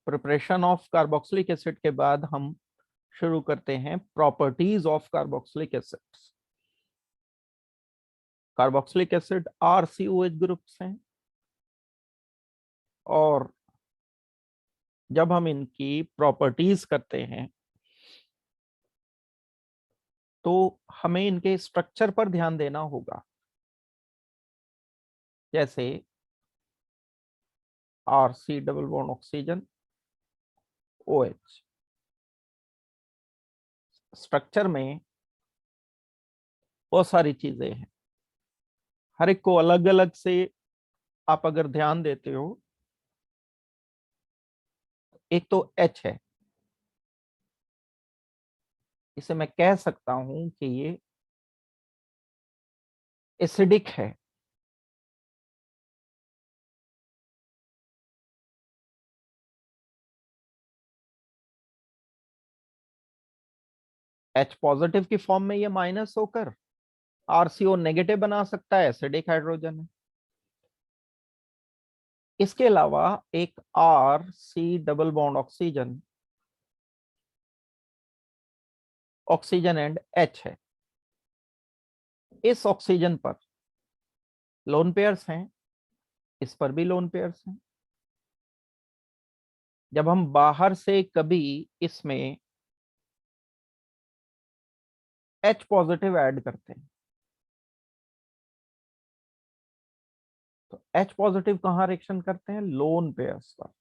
Preparation of carboxylic acid के बाद हम शुरू करते हैं properties of carboxylic acids. Carboxylic acid RCOH groups हैं और जब हम इनकी प्रॉपर्टीज करते हैं तो हमें इनके स्ट्रक्चर पर ध्यान देना होगा। जैसे RC double bond oxygen OH, structure में बहुत सारी चीजें हैं, हर एक को अलग अलग से आप अगर ध्यान देते हो। एक तो H है, इसे मैं कह सकता हूं कि ये एसिडिक है। H पॉजिटिव की फॉर्म में ये माइनस होकर RCO नेगेटिव बना सकता है, एसिडिक हाइड्रोजन है। इसके अलावा एक RC double bond oxygen, oxygen and H है। इस ऑक्सीजन पर लोन पेयर्स हैं, इस पर भी लोन पेयर्स हैं। जब हम बाहर से कभी इसमें H पॉजिटिव ऐड करते हैं तो H पॉजिटिव कहाँ रिएक्शन करते हैं? लोन पेयर्स पर।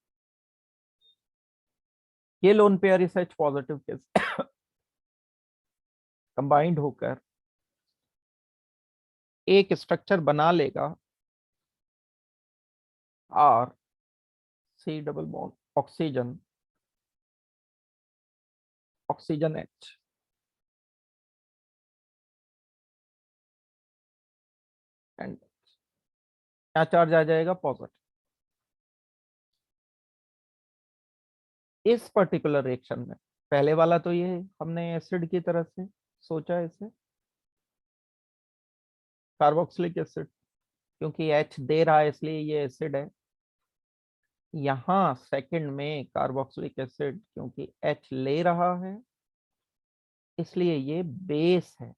ये लोन पेयर इस H पॉजिटिव के कंबाइंड होकर एक स्ट्रक्चर बना लेगा RC double bond oxygen, oxygen H। And क्या चार्ज आ जाएगा? पॉजिटिव। इस पर्टिकुलर रिएक्शन में पहले वाला तो ये हमने एसिड की तरह से सोचा, इसे कार्बोक्सिलिक एसिड, क्योंकि H दे रहा है इसलिए ये एसिड है। यहाँ सेकंड में कार्बोक्सिलिक एसिड क्योंकि H ले रहा है इसलिए ये बेस है।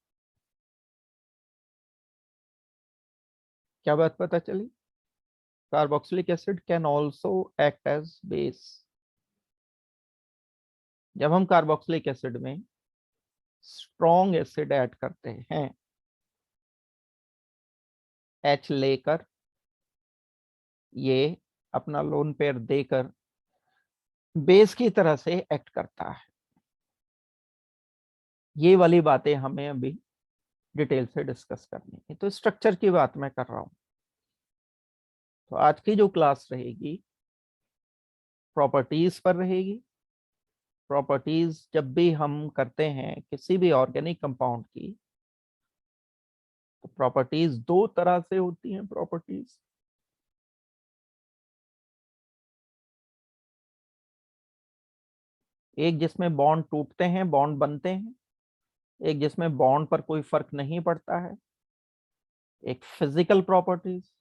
क्या बात पता चली? Carboxylic acid can also act as base. जब हम कार्बोक्सिलिक एसिड में स्ट्रॉन्ग एसिड ऐड करते हैं, H लेकर ये अपना लोन पेयर देकर बेस की तरह से एक्ट करता है। ये वाली बातें हमें अभी डिटेल से डिस्कस करनी है, तो स्ट्रक्चर की बात मैं कर रहा हूं। तो आज की जो क्लास रहेगी प्रॉपर्टीज पर रहेगी। प्रॉपर्टीज जब भी हम करते हैं किसी भी ऑर्गेनिक कंपाउंड की, तो प्रॉपर्टीज दो तरह से होती हैं। प्रॉपर्टीज एक जिसमें बॉन्ड टूटते हैं, बॉन्ड बनते हैं। एक जिसमें बॉन्ड पर कोई फर्क नहीं पड़ता है, एक फिजिकल प्रॉपर्टीज।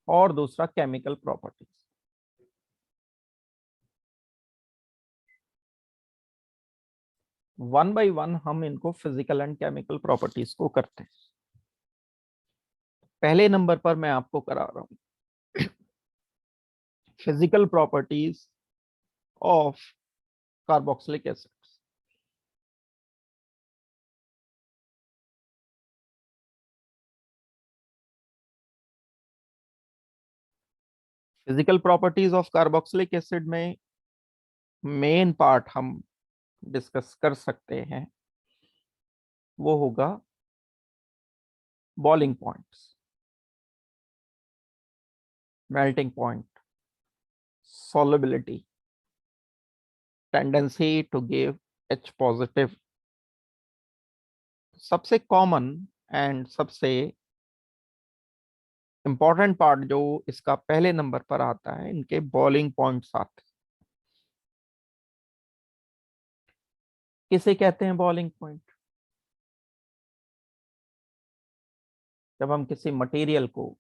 और दूसरा chemical properties. One by one हम इनको फिजिकल एंड केमिकल प्रॉपर्टीज को करते हैं। पहले नंबर पर मैं आपको करा रहा हूं physical properties of carboxylic acid. Physical properties of carboxylic acid में मेन पार्ट हम डिस्कस कर सकते हैं, वो होगा boiling points, melting point, solubility, tendency to give H positive. सबसे कॉमन एंड सबसे इंपॉर्टेंट पार्ट जो इसका पहले नंबर पर आता है, इनके बॉइलिंग पॉइंट्स आते हैं। किसे कहते हैं बॉइलिंग पॉइंट? जब हम किसी मटेरियल को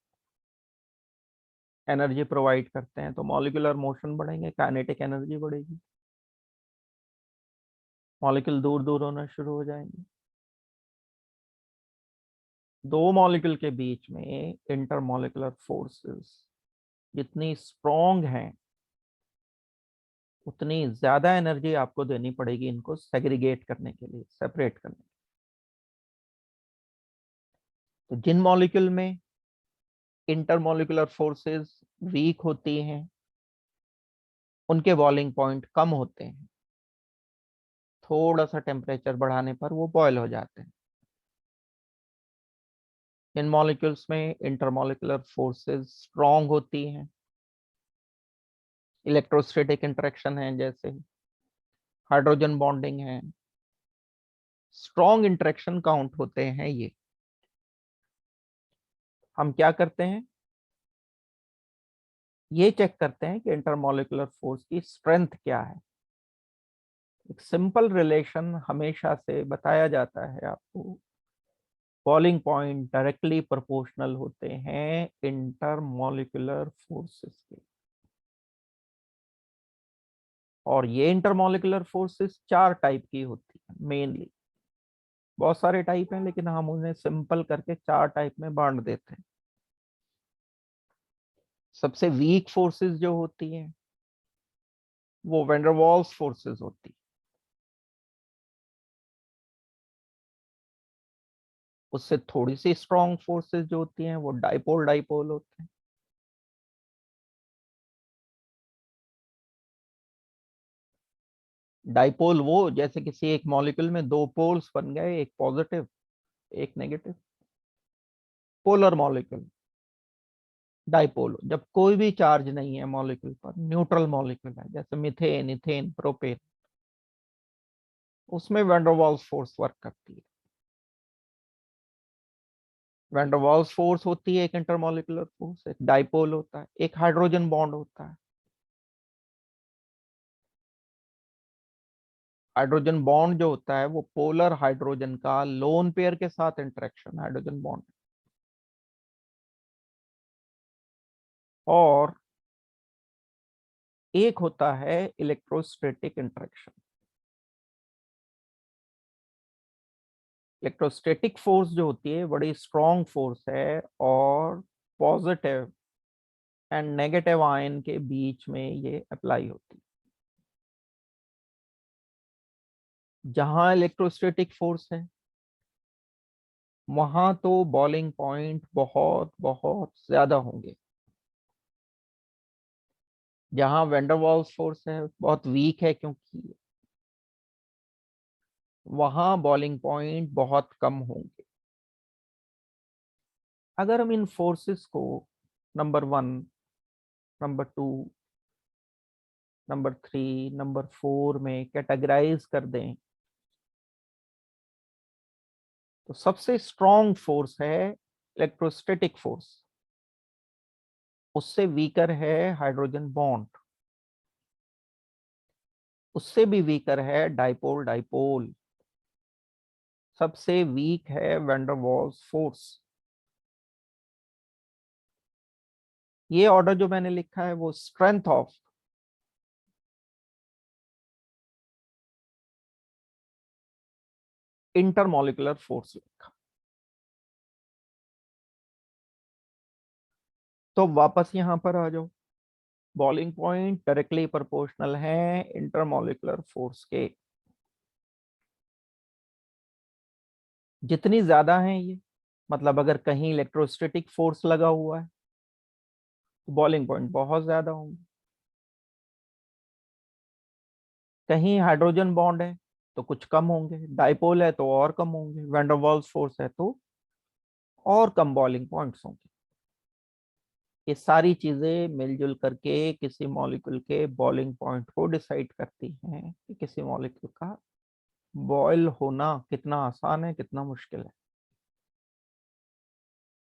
एनर्जी प्रोवाइड करते हैं, तो मॉलिक्यूलर मोशन बढ़ेंगे, काइनेटिक एनर्जी बढ़ेगी, मॉलिक्यूल दूर दूर होना शुरू हो जाएंगे। दो मॉलिक्यूल के बीच में इंटरमॉलिक्यूलर फोर्सेस जितनी स्ट्रॉन्ग हैं, उतनी ज्यादा एनर्जी आपको देनी पड़ेगी इनको सेग्रीगेट करने के लिए, सेपरेट करने के लिए। तो जिन मॉलिक्यूल में इंटरमॉलिक्यूलर फोर्सेस वीक होती हैं, उनके बॉइलिंग पॉइंट कम होते हैं, थोड़ा सा टेम्परेचर बढ़ाने पर वो बॉयल हो जाते हैं। इन मॉलिक्यूल्स में इंटरमॉलिक्यूलर फोर्सेस स्ट्रॉन्ग होती हैं, इलेक्ट्रोस्टैटिक इंटरेक्शन है, जैसे हाइड्रोजन बॉन्डिंग है, स्ट्रॉन्ग इंटरेक्शन काउंट होते हैं ये। हम क्या करते हैं, ये चेक करते हैं कि इंटरमॉलिक्यूलर फोर्स की स्ट्रेंथ क्या है। एक सिंपल रिलेशन हमेशा से बताया जाता है आपको, बॉइलिंग पॉइंट डायरेक्टली प्रोपोर्शनल होते हैं इंटरमॉलिक्यूलर फोर्सेस के। और ये इंटरमॉलिक्यूलर फोर्सेस चार टाइप की होती है मेनली, बहुत सारे टाइप हैं लेकिन हम उन्हें सिंपल करके चार टाइप में बांट देते हैं। सबसे वीक फोर्सेस जो होती हैं वो वैंडरवाल्स फोर्सेस होती है। उससे थोड़ी सी स्ट्रॉन्ग फोर्सेस जो होती हैं वो डाइपोल डाइपोल होते हैं। डाइपोल वो जैसे किसी एक मॉलिक्यूल में दो पोल्स बन गए, एक पॉजिटिव एक नेगेटिव, पोलर मॉलिक्यूल डाइपोल। जब कोई भी चार्ज नहीं है मॉलिक्यूल पर, न्यूट्रल मॉलिक्यूल है, जैसे मीथेन इथेन प्रोपेन, उसमें वैंडरवाल्स फोर्स वर्क करती है। वैंडरवाल्स फोर्स होती है एक इंटरमॉलिक्यूलर फोर्स, एक डाइपोल होता है, एक हाइड्रोजन बॉन्ड होता है। हाइड्रोजन बॉन्ड जो होता है वो पोलर हाइड्रोजन का लोन पेयर के साथ इंटरेक्शन हाइड्रोजन बॉन्ड। और एक होता है इलेक्ट्रोस्टैटिक इंटरेक्शन। इलेक्ट्रोस्टैटिक फोर्स जो होती है बड़ी स्ट्रॉन्ग फोर्स है, और पॉजिटिव एंड नेगेटिव आयन के बीच में ये अप्लाई होती है। जहां इलेक्ट्रोस्टैटिक फोर्स है वहां तो बॉइलिंग पॉइंट बहुत बहुत ज्यादा होंगे। जहां वैंडरवाल्स फोर्स है बहुत वीक है, क्योंकि वहां बॉइलिंग पॉइंट बहुत कम होंगे। अगर हम इन फोर्सेस को नंबर 1, नंबर 2, नंबर 3, नंबर 4 में कैटेगराइज कर दें, तो सबसे स्ट्रॉन्ग फोर्स है इलेक्ट्रोस्टैटिक फोर्स, उससे वीकर है हाइड्रोजन बॉन्ड, उससे भी वीकर है डाइपोल डाइपोल, सबसे वीक है वैंडरवाल्स फोर्स। ये ऑर्डर जो मैंने लिखा है वो स्ट्रेंथ ऑफ इंटरमॉलिक्यूलर फोर्स लिखा। तो वापस यहां पर आ जाओ, बॉइलिंग पॉइंट डायरेक्टली प्रोपोर्शनल है इंटरमॉलिक्यूलर फोर्स के। जितनी ज्यादा है ये, मतलब अगर कहीं इलेक्ट्रोस्टैटिक फोर्स लगा हुआ है तो बॉइलिंग पॉइंट बहुत ज्यादा होंगे। कहीं हाइड्रोजन बॉन्ड है तो कुछ कम होंगे, डाइपोल है तो और कम होंगे, वैंडरवाल्स फोर्स है तो और कम बॉइलिंग पॉइंट्स होंगे। ये सारी चीजें मिलजुल करके किसी मॉलिक्यूल के बॉइलिंग पॉइंट को डिसाइड करती हैं कि किसी मॉलिक्यूल का बॉयल होना कितना आसान है कितना मुश्किल है।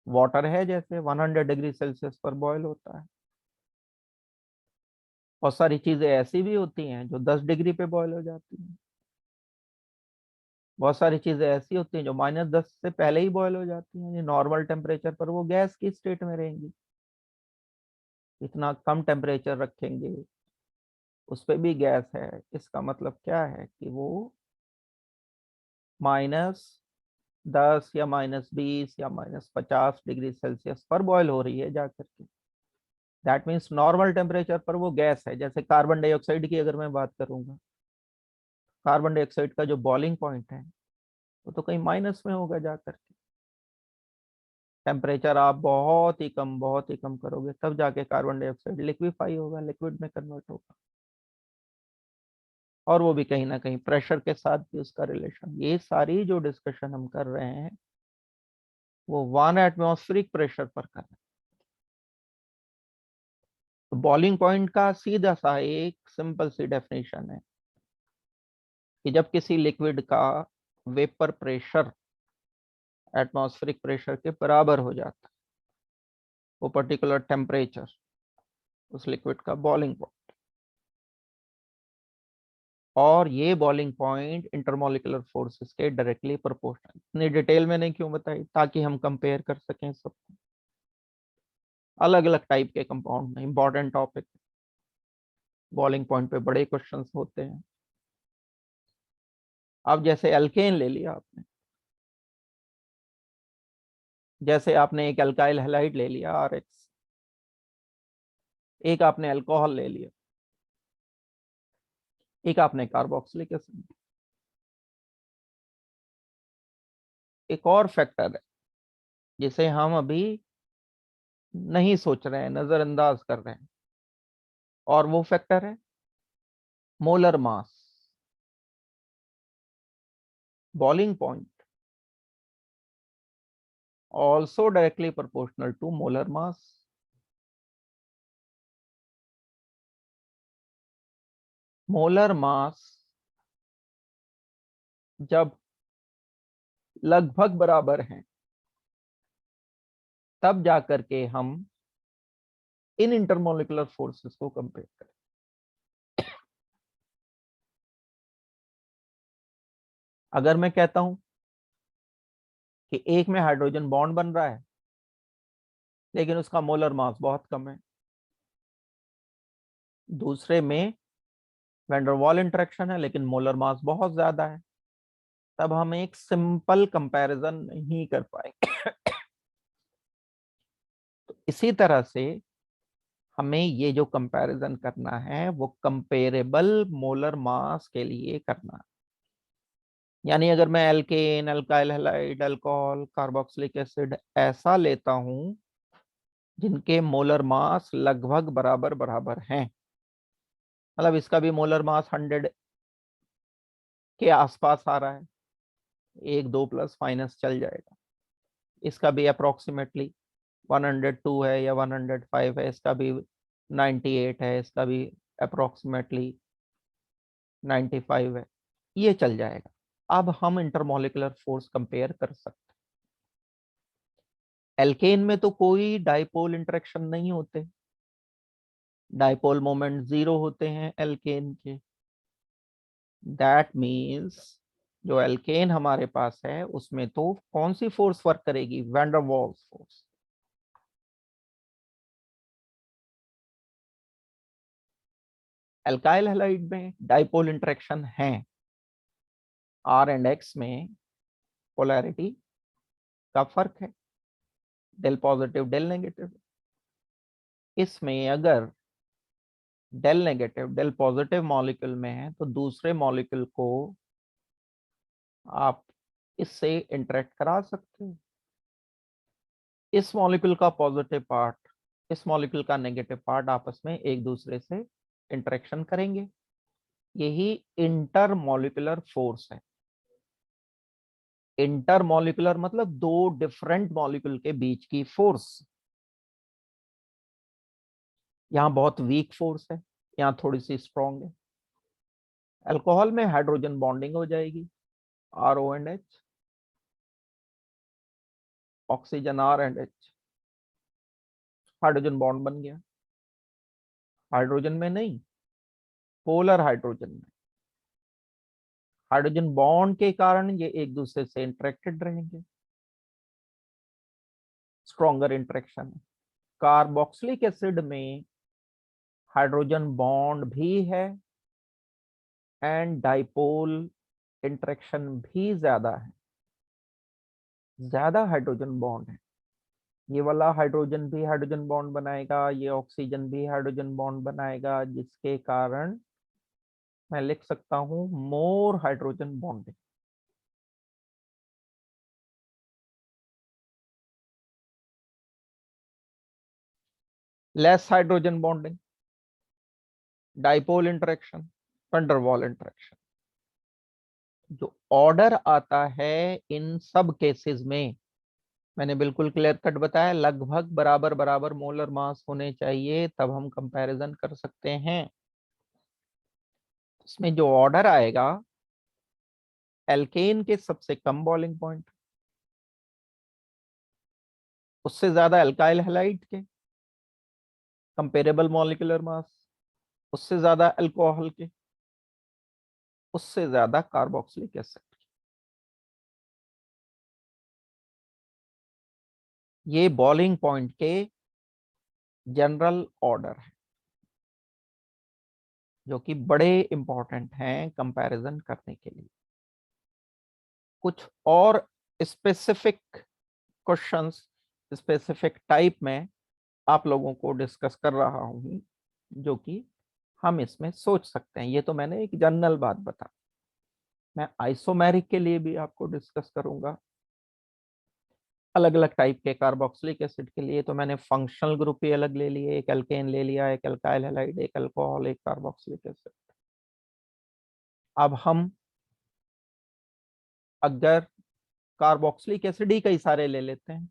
वाटर है जैसे 100 डिग्री सेल्सियस पर बॉयल होता है। बहुत सारी चीजें ऐसी भी होती हैं जो 10 डिग्री पे बॉयल हो जाती हैं। बहुत सारी चीजें ऐसी होती हैं जो -10 से पहले ही बॉयल हो जाती हैं, नॉर्मल टेम्परेचर पर वो गैस की स्टेट में रहेंगी। इतना कम टेम्परेचर रखेंगे उस पे भी गैस है, इसका मतलब क्या है कि वो -10 या -20 या -50 डिग्री सेल्सियस पर बॉयल हो रही है जाकर के। दैट मीन्स नॉर्मल टेम्परेचर पर वो गैस है। जैसे कार्बन डाइऑक्साइड की अगर मैं बात करूंगा, कार्बन डाइऑक्साइड का जो बॉइलिंग पॉइंट है वो तो कहीं माइनस में होगा जाकर के। टेम्परेचर आप बहुत ही कम करोगे तब जाके कार्बन डाइऑक्साइड लिक्विफाई होगा, लिक्विड में कन्वर्ट होगा। और वो भी कहीं ना कहीं प्रेशर के साथ भी उसका रिलेशन। ये सारी जो डिस्कशन हम कर रहे हैं वो 1 एटमॉस्फेरिक प्रेशर पर कर रहे हैं। तो बॉइलिंग पॉइंट का सीधा सा एक सिंपल सी डेफिनेशन है कि जब किसी लिक्विड का वेपर प्रेशर एटमॉस्फेरिक प्रेशर के बराबर हो जाता है, वो पर्टिकुलर टेम्परेचर उस लिक्विड का बॉइलिंग पॉइंट। और ये बॉइलिंग पॉइंट इंटरमोलिकुलर फोर्सेस के डायरेक्टली प्रोपोर्शनल। इतनी डिटेल में नहीं क्यों बताई, ताकि हम कंपेयर कर सकें सब अलग अलग टाइप के कंपाउंड में। इंपॉर्टेंट टॉपिक, बॉइलिंग पॉइंट पे बड़े क्वेश्चंस होते हैं। अब जैसे एल्केन ले लिया आपने, जैसे आपने एक अल्काइल हैलाइड ले लिया RH, एक आपने अल्कोहल ले लिया, एक आपने कार्बोक्सिलिक एसिड। एक और फैक्टर है जिसे हम अभी नहीं सोच रहे हैं, नजरअंदाज कर रहे हैं, और वो फैक्टर है molar mass. Boiling point also directly proportional to molar mass. Molar mass जब लगभग बराबर हैं तब जाकर के हम इन इंटरमोलिकुलर फोर्सेस को कंपेयर करें। अगर मैं कहता हूं कि एक में हाइड्रोजन बॉन्ड बन रहा है लेकिन उसका मोलर मास बहुत कम है, दूसरे में वैंडरवाल इंटरेक्शन है लेकिन मोलर मास बहुत ज्यादा है, तब हम एक सिंपल कंपैरिजन नहीं कर पाएंगे। तो इसी तरह से हमें ये जो कंपैरिजन करना है वो कंपेरेबल मोलर मास के लिए करना है। यानी अगर मैं alkane, alkyl halide, alcohol, carboxylic acid ऐसा लेता हूं जिनके मोलर मास लगभग बराबर बराबर हैं, मतलब इसका भी मोलर मास 100 के आसपास आ रहा है, एक दो प्लस माइनस चल जाएगा, इसका भी अप्रोक्सीमेटली 102 है या 105 है, इसका भी 98 है, इसका भी अप्रोक्सीमेटली 95 है, ये चल जाएगा। अब हम इंटरमोलिकुलर फोर्स कंपेयर कर सकते हैं। एल्केन में तो कोई डाइपोल इंटरेक्शन नहीं होते, डाइपोल मोमेंट 0 होते हैं एल्केन के। दैट मीन्स जो एल्केन हमारे पास है उसमें तो कौन सी फोर्स वर्क करेगी, van der Waals force. Alkyl halide में डाइपोल इंटरेक्शन है, R एंड X में पोलैरिटी का फर्क है, डेल पॉजिटिव डेल नेगेटिव। इसमें अगर del negative del positive molecule में है तो दूसरे मॉलिक्यूल को आप इससे इंटरेक्ट करा सकते हो। इस मॉलिक्यूल का पॉजिटिव पार्ट, इस मॉलिक्यूल का नेगेटिव पार्ट आपस में एक दूसरे से इंटरेक्शन करेंगे। यही इंटर मॉलिक्यूलर फोर्स है। इंटर मॉलिक्यूलर मतलब दो डिफरेंट मॉलिक्यूल के बीच की फोर्स। यहाँ बहुत वीक फोर्स है, यहाँ थोड़ी सी स्ट्रॉन्ग है। अल्कोहल में हाइड्रोजन बॉन्डिंग हो जाएगी, RO&H, oxygen R&H, hydrogen bond बन गया। हाइड्रोजन में नहीं, पोलर हाइड्रोजन में हाइड्रोजन बॉन्ड के कारण ये एक दूसरे से इंटरेक्टेड रहेंगे, स्ट्रॉन्गर इंटरेक्शन है। कार्बोक्सिलिक एसिड में हाइड्रोजन बॉन्ड भी है एंड डाइपोल इंटरेक्शन भी ज्यादा है, ज्यादा हाइड्रोजन बॉन्ड है। ये वाला हाइड्रोजन भी हाइड्रोजन बॉन्ड बनाएगा, ये ऑक्सीजन भी हाइड्रोजन बॉन्ड बनाएगा, जिसके कारण मैं लिख सकता हूं more hydrogen bonding. Less hydrogen bonding, dipole interaction, van der Waals interaction. जो ऑर्डर आता है इन सब केसेस में, मैंने बिल्कुल क्लियर कट बताया, लगभग बराबर बराबर मोलर मास होने चाहिए, तब हम कंपैरिजन कर सकते हैं। इसमें जो ऑर्डर आएगा, एल्केन के सबसे कम बॉइलिंग पॉइंट, उससे ज्यादा एल्काइल हैलाइड के कंपेरेबल मॉलिक्यूलर मास, उससे ज्यादा अल्कोहल के, उससे ज्यादा कार्बोक्सिलिक एसिड। ये बॉइलिंग पॉइंट के जनरल ऑर्डर है, जो कि बड़े इंपॉर्टेंट हैं कंपैरिजन करने के लिए। कुछ और स्पेसिफिक क्वेश्चंस स्पेसिफिक टाइप में आप लोगों को डिस्कस कर रहा हूं, जो कि हम इसमें सोच सकते हैं। ये तो मैंने एक जनरल बात बता, मैं आइसोमेरिक के लिए भी आपको डिस्कस करूंगा। अलग अलग टाइप के कार्बोक्सिलिक एसिड के लिए तो मैंने फंक्शनल ग्रुप ही अलग ले लिए, एक एल्केन ले लिया, एक अल्काइल हैलाइड, एक अल्कोहल, एक कार्बोक्सिलिक एसिड। अब हम अगर कार्बोक्सिलिक एसिड ही कई सारे ले लेते हैं,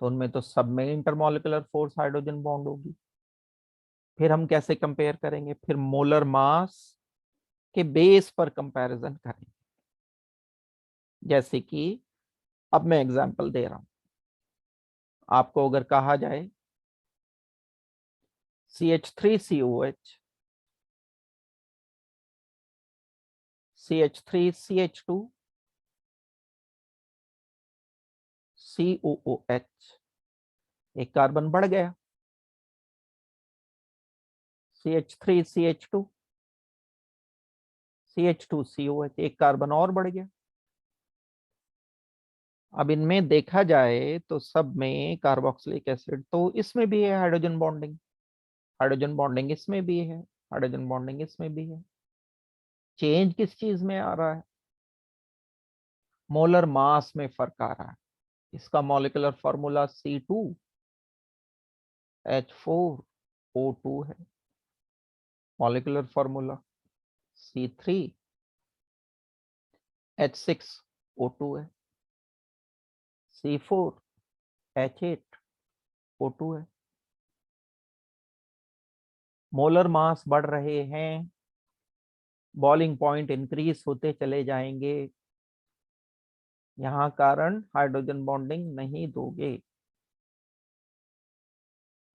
तो उनमें तो सब में इंटरमॉलिक्यूलर फोर्स हाइड्रोजन बॉन्ड होगी। फिर हम कैसे कंपेयर करेंगे? फिर मोलर मास के बेस पर कंपैरिजन करेंगे। जैसे कि अब मैं एग्जांपल दे रहा हूं आपको, अगर कहा जाए CH3COH, CH3CH2, COOH, एक कार्बन बढ़ गया, CH3CH2, CH2COH, एक कार्बन और बढ़ गया। अब इनमें देखा जाए तो सब में कार्बोक्सिलिक एसिड, तो इसमें भी है हाइड्रोजन बॉन्डिंग, हाइड्रोजन बॉन्डिंग इसमें भी है, हाइड्रोजन बॉन्डिंग इसमें भी है। चेंज किस चीज में आ रहा है? मोलर मास में फर्क आ रहा है। इसका मॉलिक्यूलर फॉर्मूला C2H4O2 है, मॉलिक्यूलर फॉर्मूला C3H6O2 है, C4H8O2 है। मोलर मास बढ़ रहे हैं, बॉइलिंग पॉइंट इंक्रीज होते चले जाएंगे, यहां कारण हाइड्रोजन बॉन्डिंग नहीं दोगे।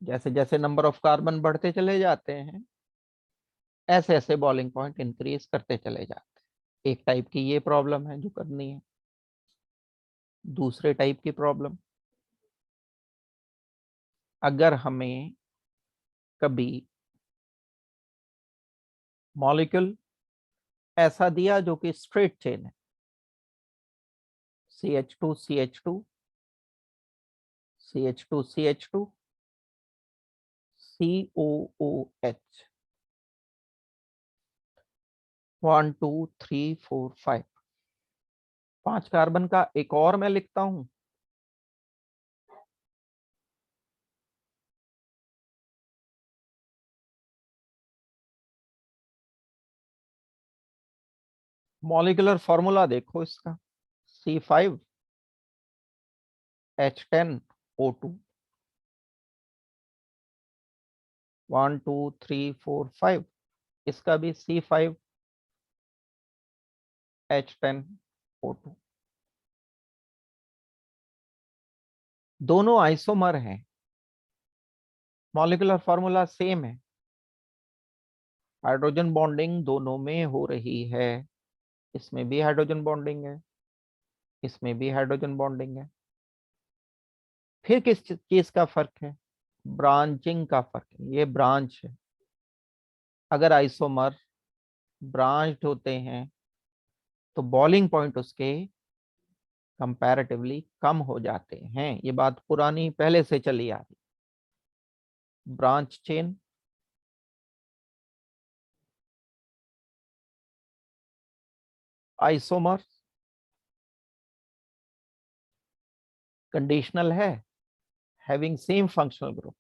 जैसे जैसे नंबर ऑफ कार्बन बढ़ते चले जाते हैं, ऐसे ऐसे बॉइलिंग पॉइंट इंक्रीज करते चले जाते हैं। एक टाइप की ये प्रॉब्लम है जो करनी है। दूसरे टाइप की प्रॉब्लम, अगर हमें कभी मॉलिक्यूल ऐसा दिया जो कि स्ट्रेट चेन है, CH2CH2, CH2CH2, COOH, 1 2 3 4 5, 5 कार्बन का एक और मैं लिखता हूं, मॉलिक्यूलर फॉर्मूला देखो इसका, C5H10O2, 1 2 3 4 5, इसका भी C5H10O2। दोनों आइसोमर हैं, मॉलिक्यूलर फॉर्मूला सेम है, हाइड्रोजन बॉन्डिंग दोनों में हो रही है। इसमें भी हाइड्रोजन बॉन्डिंग है, इसमें भी हाइड्रोजन बॉन्डिंग है। फिर किस चीज का फर्क है? ब्रांचिंग का फर्क है, ये ब्रांच है। अगर आइसोमर ब्रांच्ड होते हैं तो बॉइलिंग पॉइंट उसके कंपैरेटिवली कम हो जाते हैं। ये बात पुरानी पहले से चली आ रही। ब्रांच चेन, आइसोमर कंडीशनल है, having same functional group.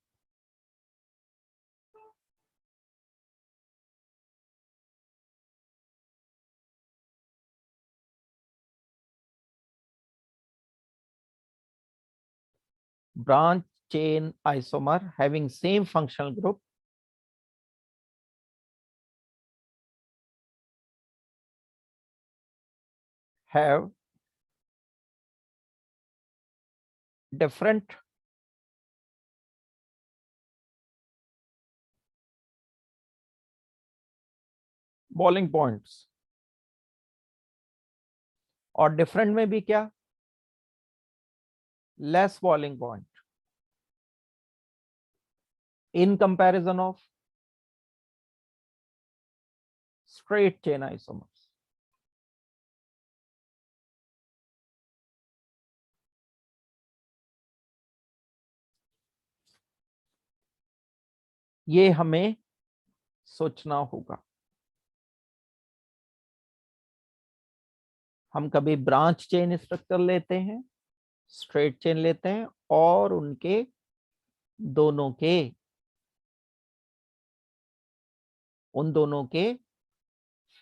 branch chain isomer having same functional group have different bowling points. और डिफरेंट में भी क्या, less bowling point in comparison of straight chain isomers. ये हमें सोचना होगा। हम कभी ब्रांच चेन स्ट्रक्चर लेते हैं, स्ट्रेट चेन लेते हैं, और उनके दोनों के उन दोनों के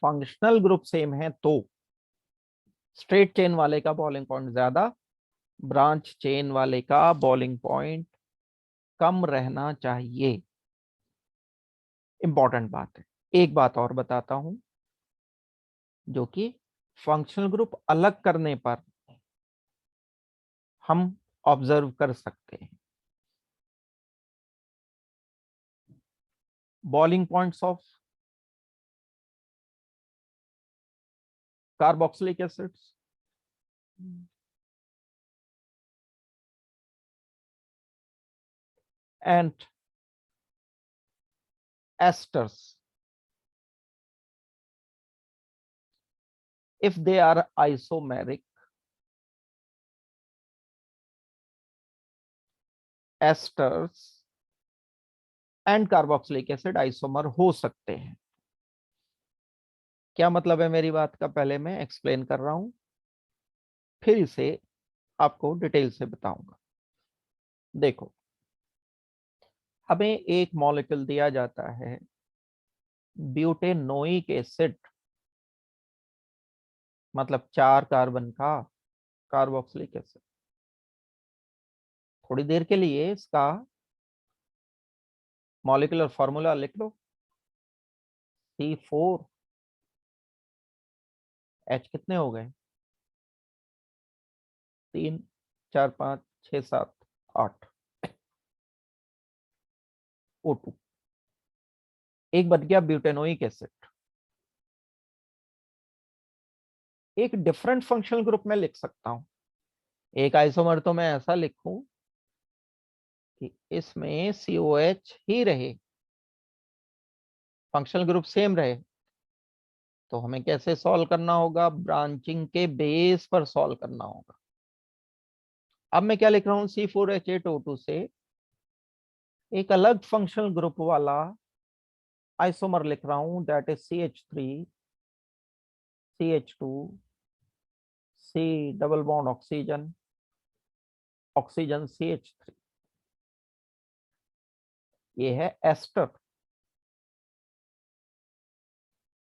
फंक्शनल ग्रुप सेम है तो स्ट्रेट चेन वाले का बॉलिंग पॉइंट ज्यादा, ब्रांच चेन वाले का बॉलिंग पॉइंट कम रहना चाहिए। इंपॉर्टेंट बात है। एक बात और बताता हूं जो कि फंक्शनल ग्रुप अलग करने पर हम ऑब्जर्व कर सकते हैं। Bowling points of carboxylic acids and esters, if they are isomeric, esters and carboxylic acid isomer हो सकते हैं। क्या मतलब है मेरी बात का, पहले मैं एक्सप्लेन कर रहा हूं, फिर इसे आपको डिटेल से बताऊंगा। देखो, हमें एक मॉलिक्यूल दिया जाता है ब्यूटेनोइक एसिड, मतलब 4 कार्बन का कार्बोक्सिलिक एसिड। थोड़ी देर के लिए इसका मॉलिक्यूलर फॉर्मूला लिख लो, C4H कितने हो गए, 3 4 5 6 7 8 O2। एक बन गया ब्यूटेनोइक एसिड। एक डिफरेंट फंक्शनल ग्रुप में लिख सकता हूं। एक आइसोमर तो मैं ऐसा लिखूं कि इसमें COH ही रहे, फंक्शनल ग्रुप सेम रहे। तो हमें कैसे सॉल्व करना होगा, ब्रांचिंग के बेस पर सॉल्व करना होगा। अब मैं क्या लिख रहा हूं, C4H8O2 से एक अलग फंक्शनल ग्रुप वाला आइसोमर लिख रहा हूं, that is CH3CH2 C double bond oxygen, oxygen CH3। ये है एस्टर।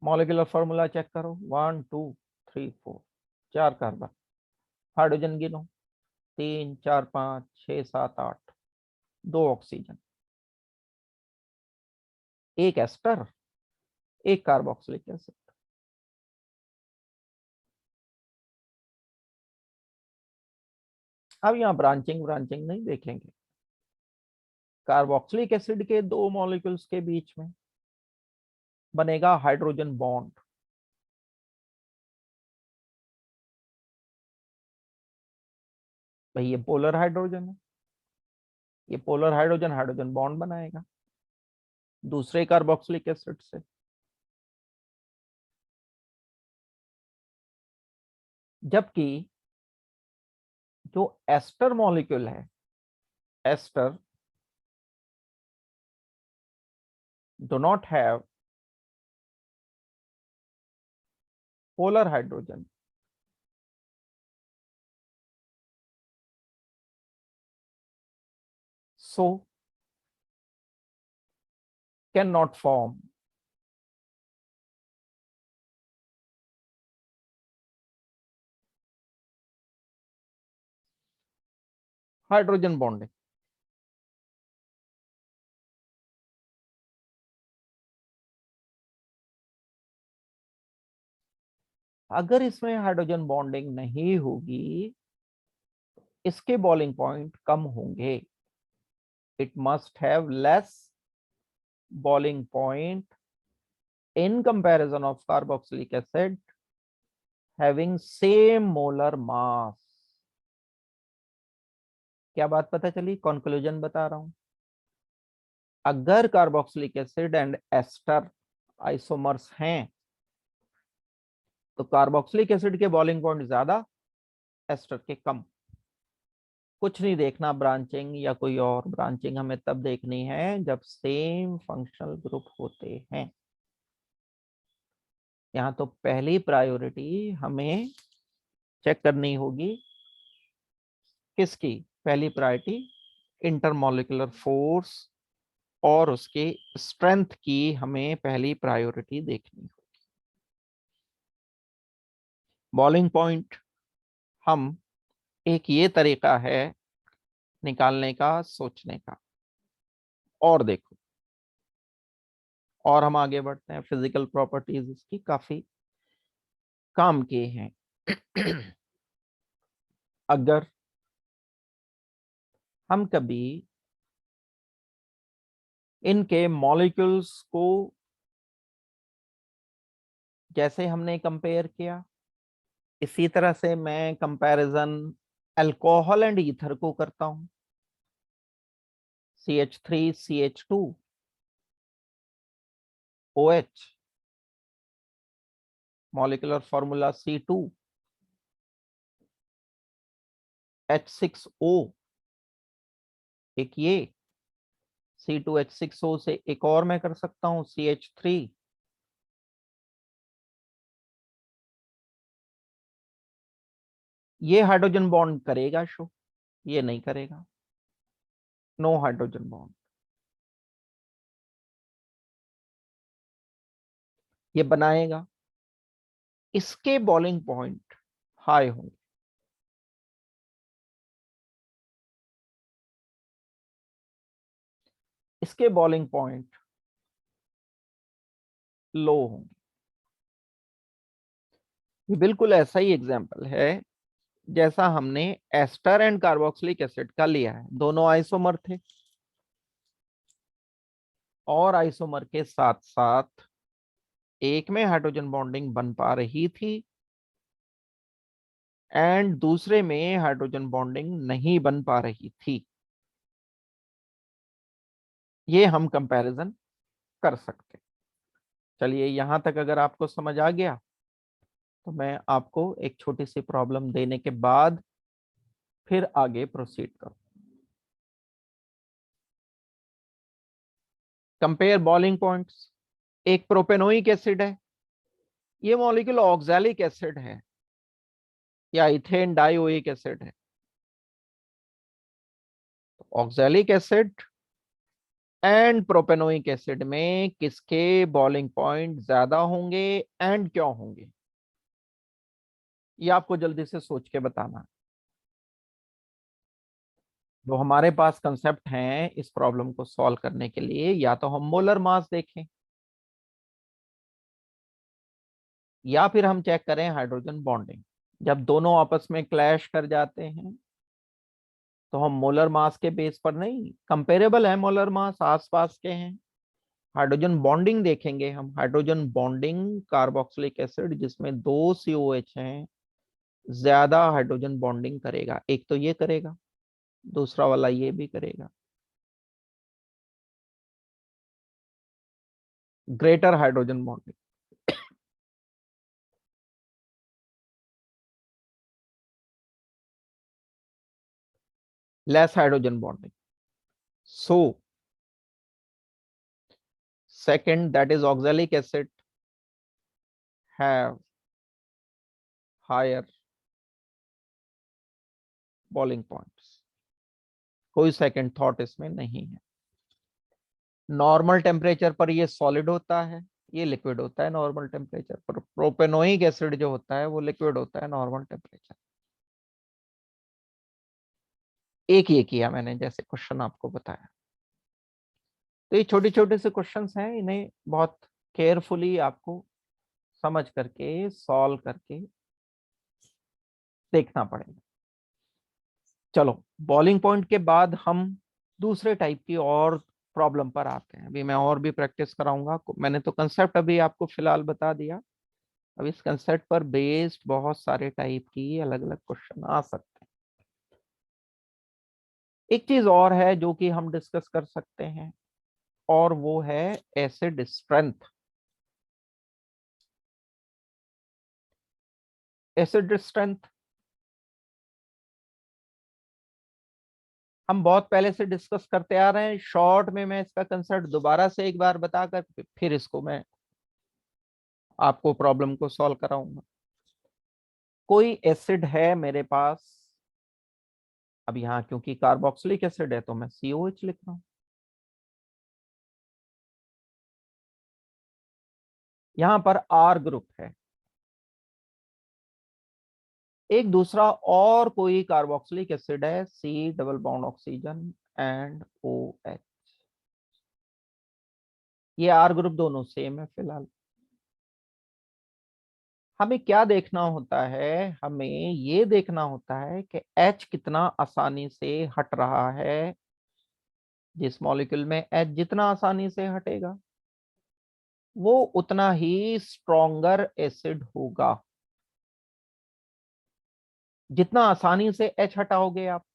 मॉलिक्यूलर फॉर्मूला चेक करो, 1 2 3 4, 4 कार्बन। हाइड्रोजन गिनो, 3 4 5 6 7 8, 2 ऑक्सीजन, एक एस्टर, एक कार्बोक्सिलिक एसिड। अब यहाँ ब्रांचिंग ब्रांचिंग नहीं देखेंगे। कार्बोक्सिलिक एसिड के 2 मॉलिक्यूल्स के बीच में बनेगा हाइड्रोजन बॉन्ड। भाई ये पोलर हाइड्रोजन है, ये पोलर हाइड्रोजन हाइड्रोजन बॉन्ड बनाएगा दूसरे कार्बोक्सिलिक एसिड से। जबकि जो एस्टर मॉलिक्यूल है, ester do not have polar hydrogen, so cannot form hydrogen bonding। अगर इसमें हाइड्रोजन बॉन्डिंग नहीं होगी, इसके बॉइलिंग पॉइंट कम होंगे। It must have less boiling point in comparison of carboxylic acid having same molar mass। क्या बात पता चली? कंक्लूजन बता रहा हूं। अगर carboxylic acid and ester isomers हैं तो कार्बोक्सिलिक एसिड के बॉइलिंग पॉइंट ज्यादा, एस्टर के कम। कुछ नहीं देखना ब्रांचिंग या कोई और ब्रांचिंग, हमें तब देखनी है जब सेम फंक्शनल ग्रुप होते हैं। यहां तो पहली प्रायोरिटी हमें चेक करनी होगी किसकी? पहली प्रायोरिटी इंटरमॉलिक्यूलर फोर्स और उसके स्ट्रेंथ की हमें पहली प्रायोरिटी देखनी होगी। बॉइलिंग पॉइंट हम एक ये तरीका है निकालने का, सोचने का। और देखो, और हम आगे बढ़ते हैं। फिजिकल प्रॉपर्टीज इसकी काफी काम की हैं। अगर हम कभी इनके मॉलिक्यूल्स को जैसे हमने कंपेयर किया, इसी तरह से मैं कंपैरिजन अल्कोहल एंड ईथर को करता हूं। CH3 CH2 OH, molecular formula C2 H6O, एक ये C2H6O से एक और मैं कर सकता हूं CH3, ये हाइड्रोजन बॉन्ड करेगा शो, ये नहीं करेगा, नो हाइड्रोजन बॉन्ड। ये बनाएगा, इसके बॉइलिंग पॉइंट हाई होंगे, इसके बॉइलिंग पॉइंट लो होंगे। ये बिल्कुल ऐसा ही एग्जांपल है जैसा हमने एस्टर एंड कार्बोक्सिलिक एसिड का लिया है। दोनों आइसोमर थे और आइसोमर के साथ साथ एक में हाइड्रोजन बॉन्डिंग बन पा रही थी एंड दूसरे में हाइड्रोजन बॉन्डिंग नहीं बन पा रही थी। ये हम कंपैरिजन कर सकते। चलिए, यहां तक अगर आपको समझ आ गया तो मैं आपको एक छोटी सी प्रॉब्लम देने के बाद फिर आगे प्रोसीड करूं। Compare boiling points. एक प्रोपेनोइक एसिड है, ये मॉलिक्यूल ऑक्सैलिक एसिड है या इथेन डाइओइक एसिड है। Oxalic acid and propanoic acid में किसके बॉइलिंग पॉइंट ज्यादा होंगे एंड क्यों होंगे, ये आपको जल्दी से सोच के बताना है। जो हमारे पास कंसेप्ट हैं इस प्रॉब्लम को सॉल्व करने के लिए, या तो हम मोलर मास देखें या फिर हम चेक करें हाइड्रोजन बॉन्डिंग। जब दोनों आपस में क्लैश कर जाते हैं तो हम मोलर मास के बेस पर नहीं, कंपेरेबल है मोलर मास, आसपास के हैं। हाइड्रोजन बॉन्डिंग देखेंगे हम। हाइड्रोजन बॉन्डिंग कार्बोक्सिलिक एसिड जिसमें दो COH हैं ज्यादा हाइड्रोजन बॉन्डिंग करेगा। एक तो ये करेगा, दूसरा वाला ये भी करेगा। greater hydrogen bonding. Less hydrogen bonding. So second, that is oxalic acid, have higher boiling points. कोई सेकंड थॉट इसमें नहीं है. नॉर्मल टेम्परेचर पर ये सॉलिड होता है, ये लिक्विड होता है नॉर्मल टेम्परेचर पर. प्रोपेनोइक एसिड जो होता है वो लिक्विड होता है नॉर्मल टेम्परेचर. एक ये किया मैंने जैसे क्वेश्चन आपको बताया. तो ये छोटे छोटे से क्वेश्चंस हैं, इन्हें बहुत केयरफुली आपको समझ करके सॉल्व करके देखना पड़ेगा. चलो, बॉइलिंग पॉइंट के बाद हम दूसरे टाइप की और प्रॉब्लम पर आते हैं. अभी मैं और भी प्रैक्टिस कराऊंगा. मैंने तो कंसेप्ट अभी आपको फिलहाल बता दिया. अब इस कंसेप्ट पर बेस्ड बहुत सारे टाइप की अलग अलग क्वेश्चन आ सकते हैं. एक चीज और है जो कि हम डिस्कस कर सकते हैं, और वो है एसिड स्ट्रेंथ. एसिड स्ट्रेंथ हम बहुत पहले से डिस्कस करते आ रहे हैं. शॉर्ट में मैं इसका कंसेप्ट दोबारा से एक बार बताकर फिर इसको मैं आपको प्रॉब्लम को सॉल्व कराऊंगा. कोई एसिड है मेरे पास. अब यहाँ क्योंकि कार्बोक्सिलिक एसिड है तो मैं COH लिख रहा हूं. यहां पर R ग्रुप है. एक दूसरा और कोई कार्बोक्सिलिक एसिड है, C double bond oxygen and OH. ये R ग्रुप दोनों सेम है फिलहाल. हमें क्या देखना होता है, हमें ये देखना होता है कि H कितना आसानी से हट रहा है. जिस मॉलिक्यूल में H जितना आसानी से हटेगा वो उतना ही स्ट्रॉन्गर एसिड होगा. जितना आसानी से H हटाओगे आप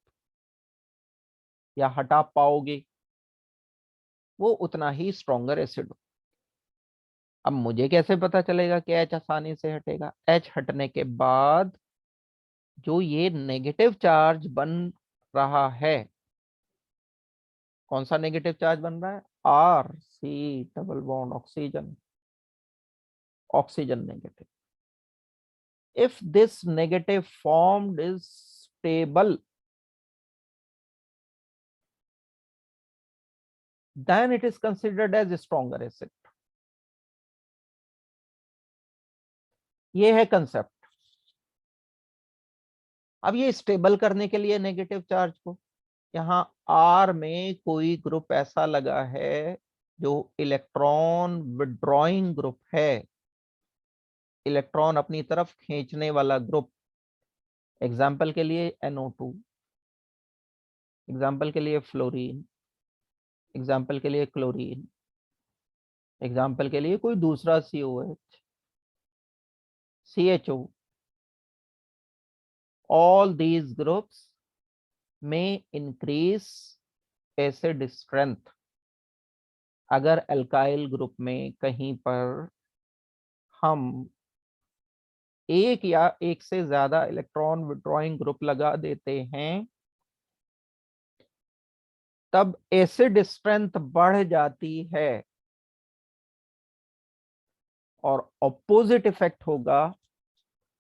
या हटा पाओगे वो उतना ही स्ट्रॉन्गर एसिड. अब मुझे कैसे पता चलेगा कि H आसानी से हटेगा? H हटने के बाद जो ये नेगेटिव चार्ज बन रहा है, कौन सा नेगेटिव चार्ज बन रहा है? R, C double bond oxygen, oxygen negative. If this negative formed is stable, then it is considered as a stronger acid. ये है कंसेप्ट. अब ये स्टेबल करने के लिए नेगेटिव चार्ज को, यहाँ R में कोई ग्रुप ऐसा लगा है जो इलेक्ट्रॉन विड्रॉइंग ग्रुप है, इलेक्ट्रॉन अपनी तरफ खींचने वाला ग्रुप. एग्जाम्पल के लिए NO2, एग्जाम्पल के लिए फ्लोरीन, एग्जाम्पल के लिए क्लोरीन, एग्जाम्पल के लिए कोई दूसरा COH, CHO. All these groups may increase acid strength. अगर अल्काइल ग्रुप में कहीं पर हम एक या एक से ज्यादा इलेक्ट्रॉन विड्रॉइंग ग्रुप लगा देते हैं तब एसिड स्ट्रेंथ बढ़ जाती है. और ऑपोजिट इफेक्ट होगा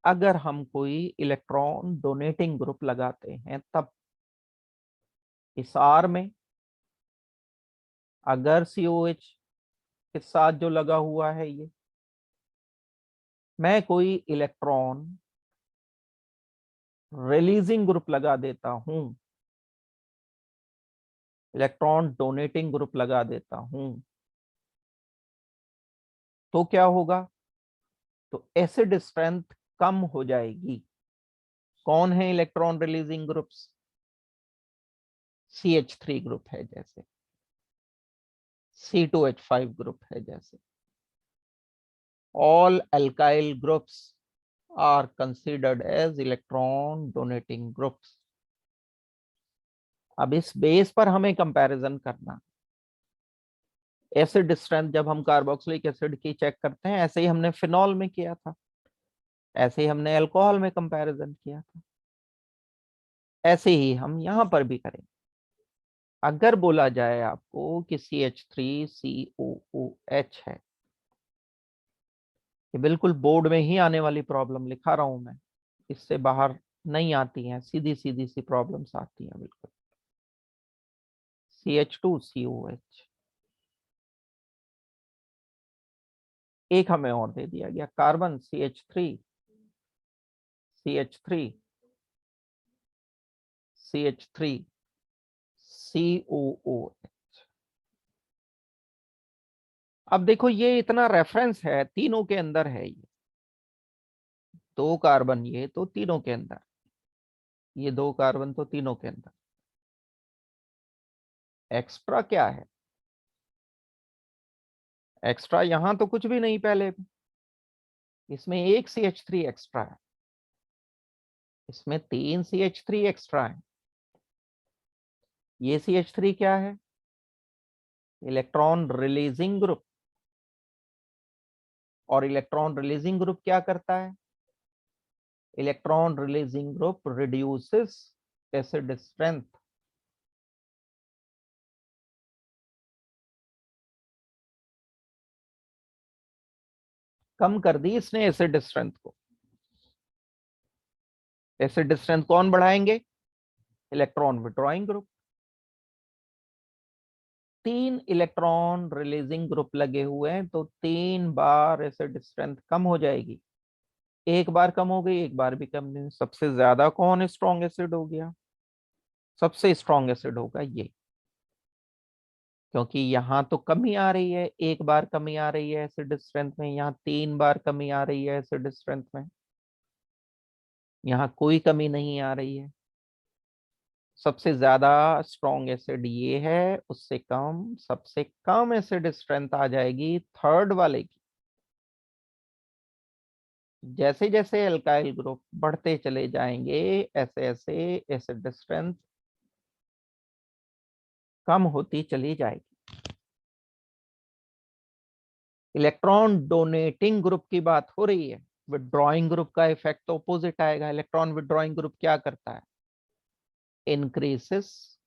अगर हम कोई इलेक्ट्रॉन डोनेटिंग ग्रुप लगाते हैं तब. इस R में अगर COH के साथ जो लगा हुआ है ये, मैं कोई इलेक्ट्रॉन रिलीजिंग ग्रुप लगा देता हूं, इलेक्ट्रॉन डोनेटिंग ग्रुप लगा देता हूं, तो क्या होगा? तो एसिड स्ट्रेंथ कम हो जाएगी. कौन है electron releasing groups? CH3 group है जैसे, C2H5 ग्रुप है जैसे. All alkyl groups are considered as electron donating groups. अब इस बेस पर हमें कंपैरिजन करना. एसिड स्ट्रेंथ जब हम कार्बोक्सिलिक एसिड की चेक करते हैं, ऐसे ही हमने फिनॉल में किया था, ऐसे ही हमने अल्कोहल में कंपैरिजन किया था, ऐसे ही हम यहां पर भी करेंगे। अगर बोला जाए आपको कि CH3COOH है, ये बिल्कुल बोर्ड में ही आने वाली प्रॉब्लम लिखा रहा हूं मैं, इससे बाहर नहीं आती हैं, सीधी सीधी सी प्रॉब्लम्स आती हैं बिल्कुल। CH2COH, एक हमें और दे दिया गया, कार्बन CH3COOH। अब देखो ये इतना रेफरेंस है, तीनों के अंदर है ये, दो कार्बन ये तो तीनों के अंदर, ये दो कार्बन तो तीनों के अंदर। एक्स्ट्रा क्या है? एक्स्ट्रा यहां तो कुछ भी नहीं, पहले इसमें एक CH3 एक्स्ट्रा है, इसमें तीन CH3 एक्स्ट्रा है। ये CH3 क्या है? इलेक्ट्रॉन रिलीजिंग ग्रुप, और इलेक्ट्रॉन रिलीजिंग ग्रुप क्या करता है? Electron releasing group reduces acid strength. कम कर दी इसने एसिड स्ट्रेंथ को। एसिड स्ट्रेंथ कौन बढ़ाएंगे? Electron withdrawing group. तीन इलेक्ट्रॉन रिलीजिंग ग्रुप लगे हुए हैं, तो तीन बार एसिड स्ट्रेंथ कम हो जाएगी। एक बार कम हो गई, एक बार भी कम नहीं। सबसे ज्यादा कौन स्ट्रॉन्ग एसिड हो गया? सबसे स्ट्रॉन्ग एसिड होगा ये, क्योंकि यहाँ तो कमी आ रही है, एक बार कमी आ रही है एसिड स्ट्रेंथ में, यहाँ तीन बार कमी आ रही है एसिड स्ट्रेंथ में, यहाँ कोई कमी नहीं आ रही है। सबसे ज्यादा स्ट्रॉन्ग एसिड ये है, उससे कम सबसे कम एसिड स्ट्रेंथ आ जाएगी थर्ड वाले की। जैसे जैसे एल्काइल ग्रुप बढ़ते चले जाएंगे, ऐसे ऐसे एसिड स्ट्रेंथ कम होती चली जाएगी। इलेक्ट्रॉन डोनेटिंग ग्रुप की बात हो रही है, विड्रॉइंग ग्रुप का इफेक्ट तो अपोजिट आएगा। इलेक्ट्रॉन विड्रॉइंग ग्रुप क्या करता है? Increases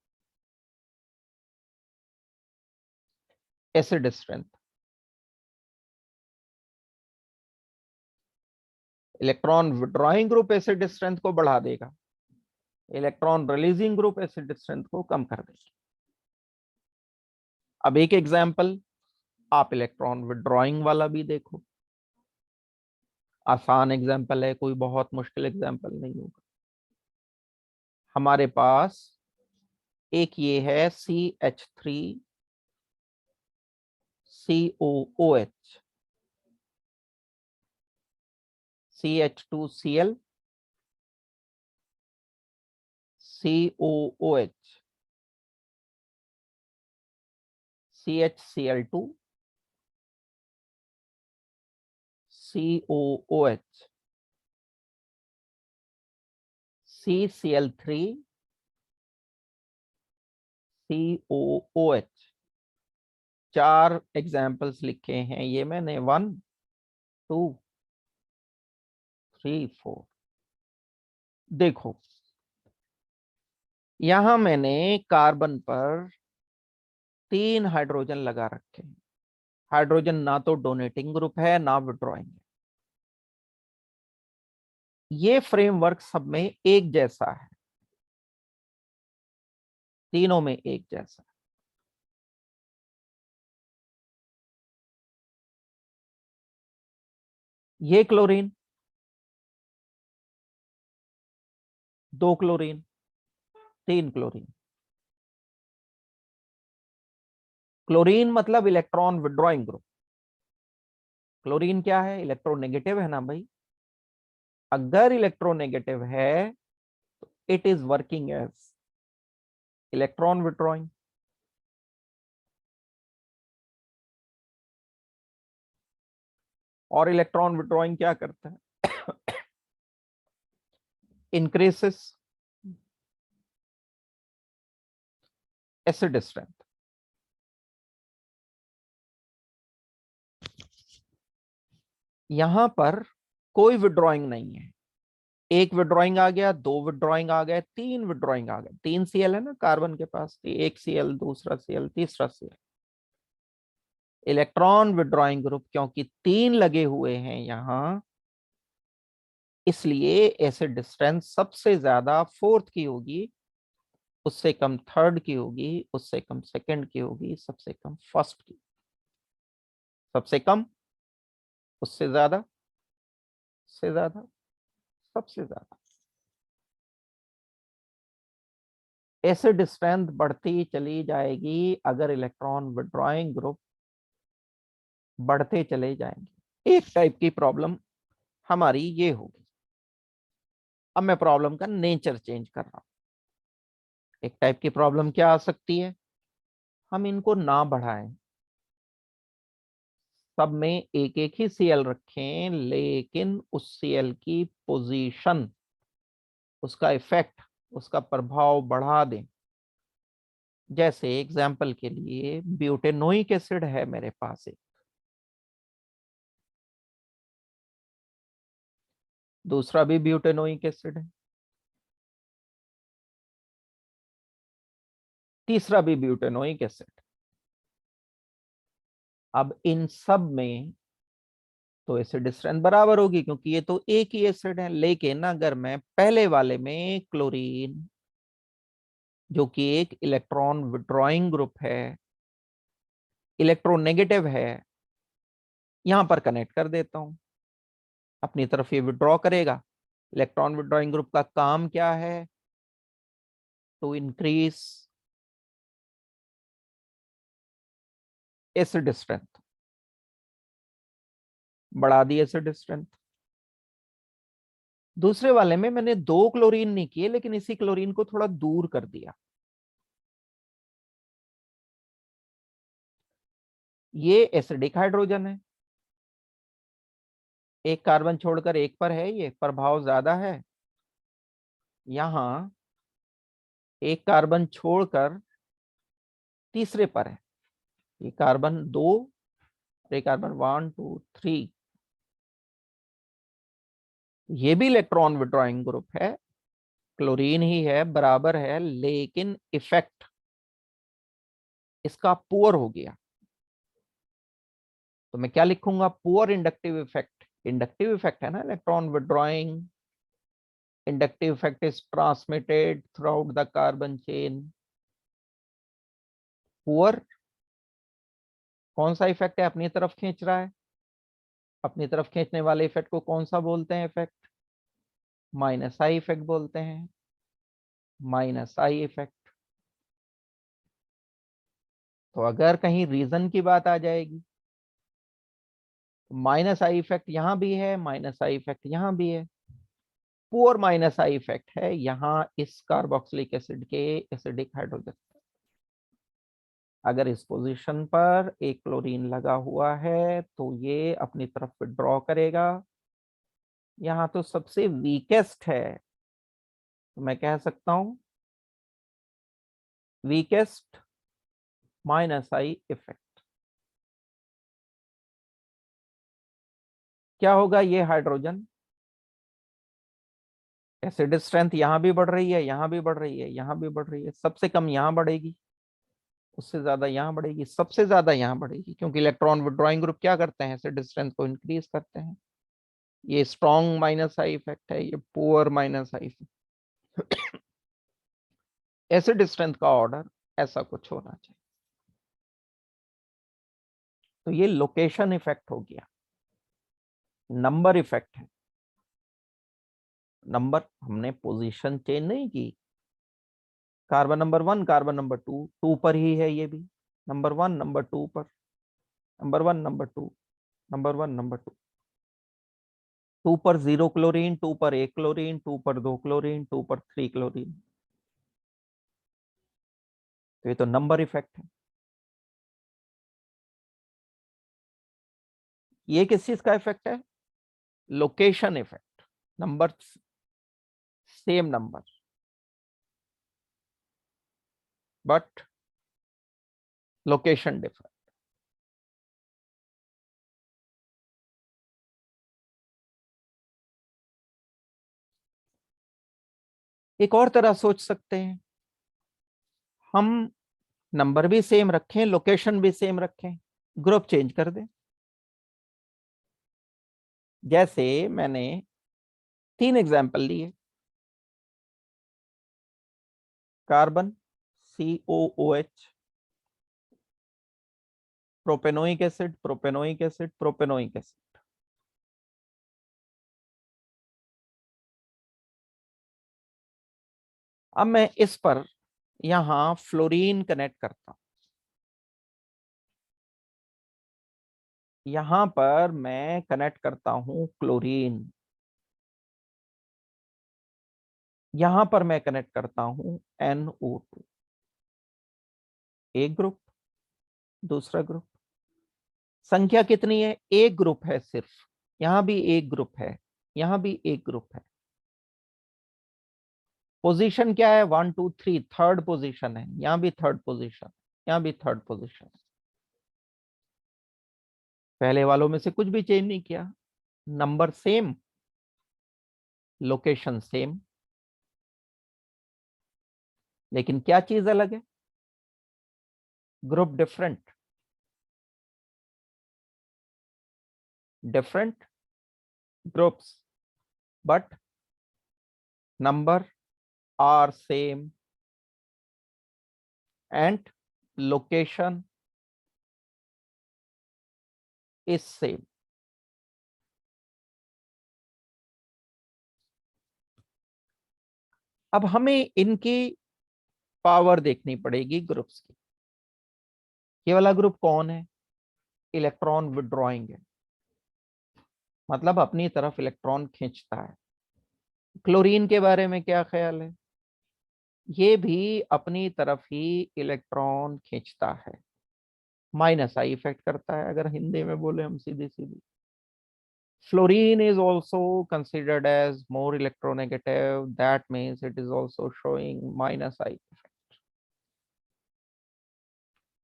acid strength. Electron withdrawing group acid strength को बढ़ा देगा, electron releasing group acid strength को कम कर देगा। अब एक एग्जांपल आप इलेक्ट्रॉन विड्रॉइंग वाला भी देखो, आसान एग्जांपल है, कोई बहुत मुश्किल एग्जांपल नहीं होगा। हमारे पास एक ये है CH3COOH, CH2Cl COOH, CHCl2 COOH, CCl3 COOH। चार एग्जाम्पल्स लिखे हैं ये मैंने, 1 2 3 4। देखो यहां मैंने कार्बन पर तीन हाइड्रोजन लगा रखे हैं। हाइड्रोजन ना तो डोनेटिंग ग्रुप है ना विड्रॉइंग है, ये फ्रेमवर्क सब में एक जैसा है, तीनों में एक जैसा। ये क्लोरीन, दो क्लोरीन, तीन क्लोरीन। क्लोरीन मतलब इलेक्ट्रॉन विड्रॉइंग ग्रुप। क्लोरीन क्या है? इलेक्ट्रोनेगेटिव है ना भाई। अगर इलेक्ट्रोनेगेटिव है तो it is working as electron withdrawing. और इलेक्ट्रॉन विड्रॉइंग क्या करता है? Increases acid strength. यहां पर कोई विड्रॉइंग नहीं है। एक विड्रॉइंग आ गया, दो विड्रॉइंग आ गए, तीन विड्रॉइंग आ गए। 3 Cl है ना कार्बन के पास, एक Cl, दूसरा Cl, तीसरा Cl। इलेक्ट्रॉन विड्रॉइंग ग्रुप क्योंकि 3 लगे हुए हैं यहां, इसलिए एसिड स्ट्रेंथ सबसे ज्यादा फोर्थ की होगी, उससे कम थर्ड की होगी, उससे कम सेकंड की होगी, सबसे कम फर्स्ट की। सबसे कम, उससे ज्यादा, से ज्यादा, सबसे ज्यादा। एसिड स्ट्रेंथ बढ़ती चली जाएगी अगर इलेक्ट्रॉन विड्रॉइंग ग्रुप बढ़ते चले जाएंगे। एक टाइप की प्रॉब्लम हमारी ये होगी। अब मैं प्रॉब्लम का नेचर चेंज कर रहा हूं। एक टाइप की प्रॉब्लम क्या आ सकती है, हम इनको ना बढ़ाएं, सब में एक एक ही Cl रखें, लेकिन उस Cl की पोजीशन, उसका इफेक्ट, उसका प्रभाव बढ़ा दें। जैसे एग्जाम्पल के लिए ब्यूटेनोइक एसिड है मेरे पास एक, दूसरा भी ब्यूटेनोइक एसिड है, तीसरा भी ब्यूटेनोइक एसिड। अब इन सब में तो एसिड स्ट्रेंथ बराबर होगी क्योंकि ये तो एक ही एसिड है। लेकिन अगर मैं पहले वाले में क्लोरीन, जो कि एक इलेक्ट्रॉन विड्रॉइंग ग्रुप है, इलेक्ट्रोनेगेटिव है, यहां पर कनेक्ट कर देता हूं, अपनी तरफ ये विड्रॉ करेगा। इलेक्ट्रॉन विड्रॉइंग ग्रुप का काम क्या है, टू इंक्रीज एसिड स्ट्रेंथ, बढ़ा दी एसिड स्ट्रेंथ। दूसरे वाले में मैंने दो क्लोरीन नहीं किए, लेकिन इसी क्लोरीन को थोड़ा दूर कर दिया। ये एसिडिक हाइड्रोजन है, एक कार्बन छोड़कर एक पर है, ये प्रभाव ज्यादा है। यहां एक कार्बन छोड़कर तीसरे पर है, ये कार्बन दो, और ये कार्बन 1 2 3। ये भी इलेक्ट्रॉन विड्रॉइंग ग्रुप है, क्लोरीन ही है, बराबर है, लेकिन इफेक्ट इसका पुअर हो गया। तो मैं क्या लिखूंगा, poor inductive effect. Inductive effect है ना electron withdrawing, inductive effect is transmitted throughout the carbon chain. Poor कौन सा इफेक्ट है, अपनी तरफ खींच रहा है, अपनी तरफ खींचने वाले इफेक्ट को कौन सा बोलते हैं इफेक्ट, माइनस आई इफेक्ट बोलते हैं, माइनस आई इफेक्ट। तो अगर कहीं रीजन की बात आ जाएगी, माइनस आई इफेक्ट यहां भी है, माइनस आई इफेक्ट यहां भी है। पुअर माइनस आई इफेक्ट है यहाँ इस कार्बोक्सिलिक एसिड के एसिडिक हाइड्रोजन। अगर इस पोजीशन पर एक क्लोरीन लगा हुआ है तो ये अपनी तरफ विड्रॉ करेगा। यहाँ तो सबसे वीकेस्ट है, तो मैं कह सकता हूं वीकेस्ट माइनस आई इफेक्ट। क्या होगा, ये हाइड्रोजन एसिड स्ट्रेंथ यहां भी बढ़ रही है, यहां भी बढ़ रही है, यहां भी बढ़ रही है, सबसे कम यहां बढ़ेगी, उससे ज्यादा यहां बढ़ेगी, सबसे ज्यादा यहां बढ़ेगी, क्योंकि इलेक्ट्रॉन विड्रॉइंग ग्रुप क्या करते हैं, एसिड स्ट्रेंथ को इंक्रीज करते हैं। ये स्ट्रॉन्ग माइनस आई इफेक्ट है, ये poor minus I effect. Acid strength का ऑर्डर ऐसा कुछ होना चाहिए। तो ये लोकेशन इफेक्ट हो गया। नंबर इफेक्ट है, नंबर, हमने पोजीशन चेंज नहीं की। कार्बन नंबर 1, कार्बन नंबर 2, 2 पर ही है ये भी, नंबर 1 नंबर 2 पर, नंबर 1 नंबर 2, नंबर 1 नंबर 2। 2 पर 0 क्लोरीन, 2 पर 1 क्लोरीन, 2 पर 2 क्लोरीन, 2 पर 3 क्लोरीन। तो ये तो नंबर इफेक्ट है। ये किस चीज का इफेक्ट है, location effect. Number same number, but location different. एक और तरह सोच सकते हैं, हम नंबर भी सेम रखें, लोकेशन भी सेम रखें, ग्रुप चेंज कर दें। जैसे मैंने 3 एग्जाम्पल लिए, carbon COOH, propanoic acid propanoic acid propanoic acid. अब मैं इस पर यहां फ्लोरीन कनेक्ट करता हूं, यहां पर मैं कनेक्ट करता हूं क्लोरीन, यहां पर मैं कनेक्ट करता हूं NO2। एक ग्रुप, दूसरा ग्रुप, संख्या कितनी है? एक ग्रुप है सिर्फ, यहां भी एक ग्रुप है, यहां भी एक ग्रुप है। पोजीशन क्या है? 1 2 3, थर्ड पोजीशन है, यहां भी थर्ड पोजीशन, यहां भी थर्ड पोजीशन। पहले वालों में से कुछ भी चेंज नहीं किया, नंबर सेम, लोकेशन सेम, लेकिन क्या चीज अलग है? Group different, different groups but number are same and location is same. अब हमें इनकी पावर देखनी पड़ेगी ग्रुप्स की। ये वाला ग्रुप कौन है? इलेक्ट्रॉन विड्रॉइंग है, मतलब अपनी तरफ इलेक्ट्रॉन खींचता है। क्लोरीन के बारे में क्या ख्याल है? ये भी अपनी तरफ ही इलेक्ट्रॉन खींचता है, माइनस आई इफेक्ट करता है, अगर हिंदी में बोले हम सीधी सीधी। Fluorine is also considered as more electronegative. That means it is also showing minus I effect.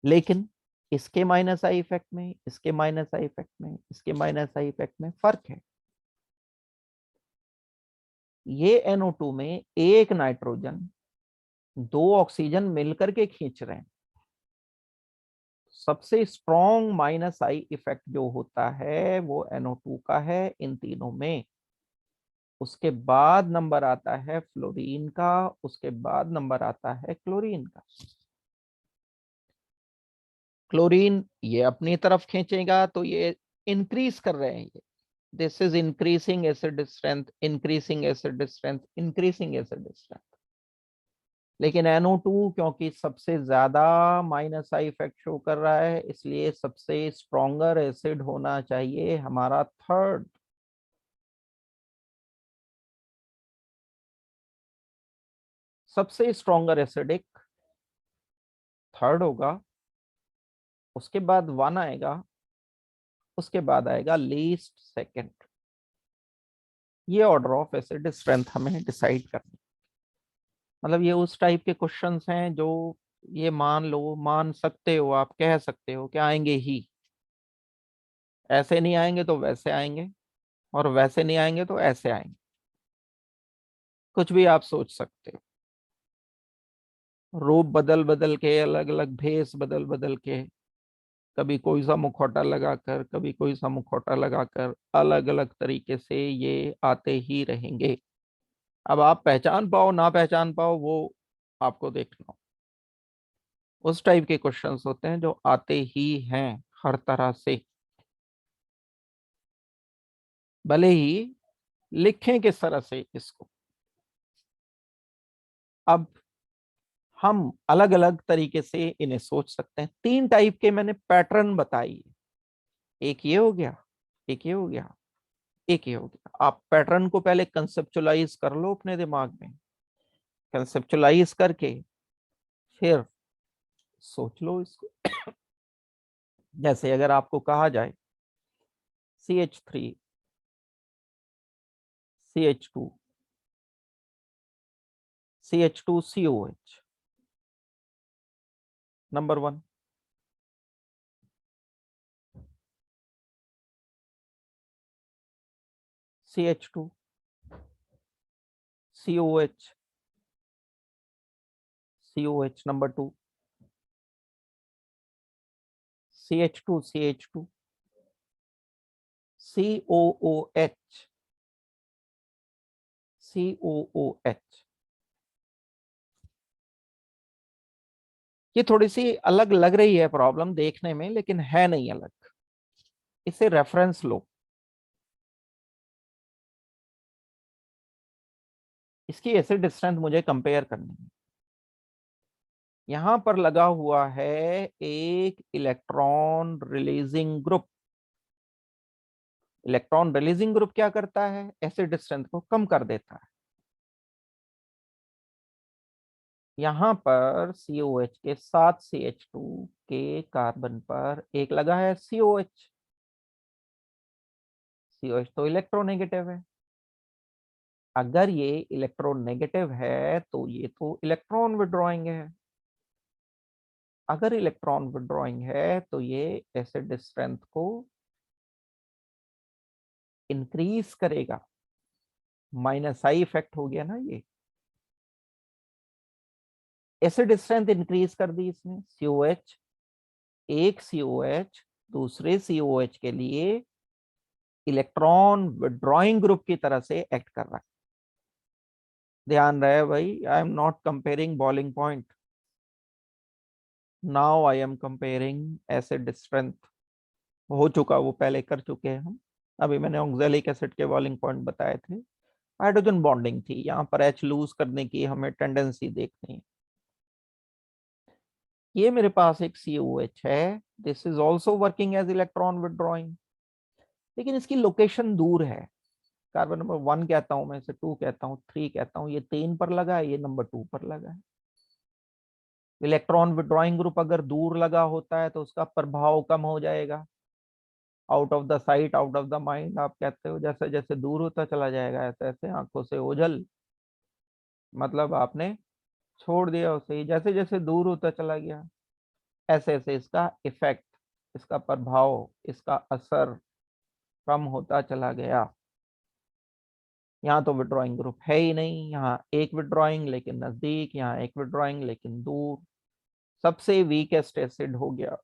लेकिन इसके माइनस आई इफेक्ट में, इसके माइनस आई इफेक्ट में, इसके माइनस आई इफेक्ट में फर्क है। ये NO2 में एक नाइट्रोजन, दो ऑक्सीजन मिलकर के खींच रहे हैं। सबसे स्ट्रॉन्ग माइनस आई इफेक्ट जो होता है वो NO2 का है इन तीनों में। उसके बाद नंबर आता है फ्लोरीन का, उसके बाद नंबर आता है क्लोरीन का। क्लोरीन ये अपनी तरफ खींचेगा तो ये इंक्रीज कर रहे हैं, ये this is increasing acid strength, increasing acid strength, increasing acid strength. लेकिन NO2 क्योंकि सबसे ज्यादा माइनस आई इफेक्ट शो कर रहा है, इसलिए सबसे स्ट्रॉन्गर एसिड होना चाहिए हमारा थर्ड। सबसे स्ट्रॉन्गर एसिड एक थर्ड होगा, उसके बाद वन आएगा, उसके बाद आएगा लीस्ट सेकंड। ये ऑर्डर ऑफ एसिड स्ट्रेंथ हमें डिसाइड करनी। मतलब ये उस टाइप के क्वेश्चंस हैं जो ये मान लो, मान सकते हो, आप कह सकते हो कि आएंगे ही, ऐसे नहीं आएंगे तो वैसे आएंगे, और वैसे नहीं आएंगे तो ऐसे आएंगे। कुछ भी आप सोच सकते हो, रूप बदल बदल के, अलग अलग भेष बदल बदल के, कभी कोई सा मुखौटा लगाकर, कभी कोई सा मुखौटा लगाकर, अलग अलग तरीके से ये आते ही रहेंगे। अब आप पहचान पाओ ना पहचान पाओ वो आपको देखना। उस टाइप के क्वेश्चंस होते हैं जो आते ही हैं हर तरह से, भले ही लिखें किस तरह से इसको। अब हम अलग अलग तरीके से इन्हें सोच सकते हैं। 3 टाइप के मैंने पैटर्न बताई, एक ये हो गया, एक ये हो गया, एक ये हो गया। आप पैटर्न को पहले कंसेप्चुलाइज कर लो अपने दिमाग में, कंसेप्चुलाइज करके फिर सोच लो इसको। जैसे अगर आपको कहा जाए CH3 CH2 CH2COH, number 1। CH2 COH COH number 2, CH2, CH2, COOH, COOH। ये थोड़ी सी अलग लग रही है प्रॉब्लम देखने में, लेकिन है नहीं अलग। इसे रेफरेंस लो। इसकी एसिड स्ट्रेंथ मुझे कंपेयर करनी है। यहां पर लगा हुआ है एक electron releasing group. Electron releasing group क्या करता है? एसिड स्ट्रेंथ को कम कर देता है। यहां पर COH के साथ CH2 के कार्बन पर एक लगा है COH। COH तो इलेक्ट्रोनेगेटिव है। अगर ये इलेक्ट्रोनेगेटिव है तो ये तो इलेक्ट्रॉन विड्रॉइंग है। अगर इलेक्ट्रॉन विड्रॉइंग है तो ये एसिड स्ट्रेंथ को इंक्रीज करेगा। माइनस आई इफेक्ट हो गया ना ये। एसिड स्ट्रेंथ इंक्रीज कर दी इसने। COH, एक COH दूसरे COH के लिए इलेक्ट्रॉन विड्रॉइंग ग्रुप की तरह से एक्ट कर रहा है। ध्यान रहे भाई, I am not comparing boiling point, now I am comparing acid strength. हो चुका, वो पहले कर चुके हैं हम। अभी मैंने ऑक्सैलिक एसिड के बॉइलिंग पॉइंट बताए थे। हाइड्रोजन बॉन्डिंग थी, यहाँ पर H लूज करने की हमें टेंडेंसी देखनी है। ये मेरे पास एक COH है, this is also working as electron withdrawing, लेकिन इसकी लोकेशन दूर है। कार्बन नंबर 1 कहता हूं मैं, इसे 2 कहता हूँ, 3 कहता हूँ। ये 3 पर लगा है, ये नंबर 2 पर लगा है। इलेक्ट्रॉन विड्रॉइंग ग्रुप अगर दूर लगा होता है तो उसका प्रभाव कम हो जाएगा। Out of the sight out of the mind आप कहते हो। जैसे जैसे दूर होता चला जाएगा, ऐसे ऐसे आंखों से ओझल, मतलब आपने छोड़ दिया उसे ही। जैसे जैसे दूर होता चला गया, ऐसे ऐसे इसका इफेक्ट, इसका प्रभाव, इसका असर कम होता चला गया। यहाँ तो विड्रॉइंग ग्रुप है ही नहीं। यहाँ एक विड्रॉइंग लेकिन नजदीक, यहाँ एक विड्रॉइंग लेकिन दूर। सबसे वीकेस्ट एसिड हो गया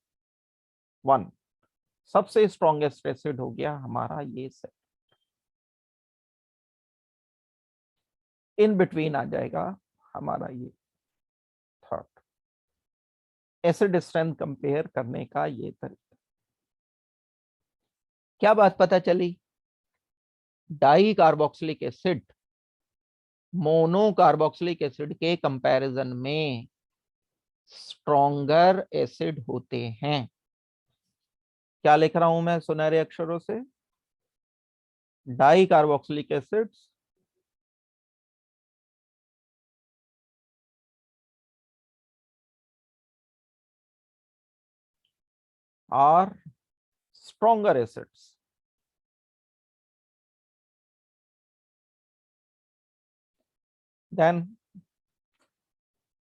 1, सबसे स्ट्रॉन्गेस्ट एसिड हो गया हमारा ये सेट। इन बिटवीन आ जाएगा हमारा ये थर्ड। एसिड स्ट्रेंथ कंपेयर करने का ये तरीका। क्या बात पता चली? Di carboxylic acid mono carboxylic acid के कंपैरिजन में स्ट्रॉन्गर एसिड होते हैं। क्या लिख रहा हूं मैं सुनहरे अक्षरों से? Dicarboxylic acids are stronger acids than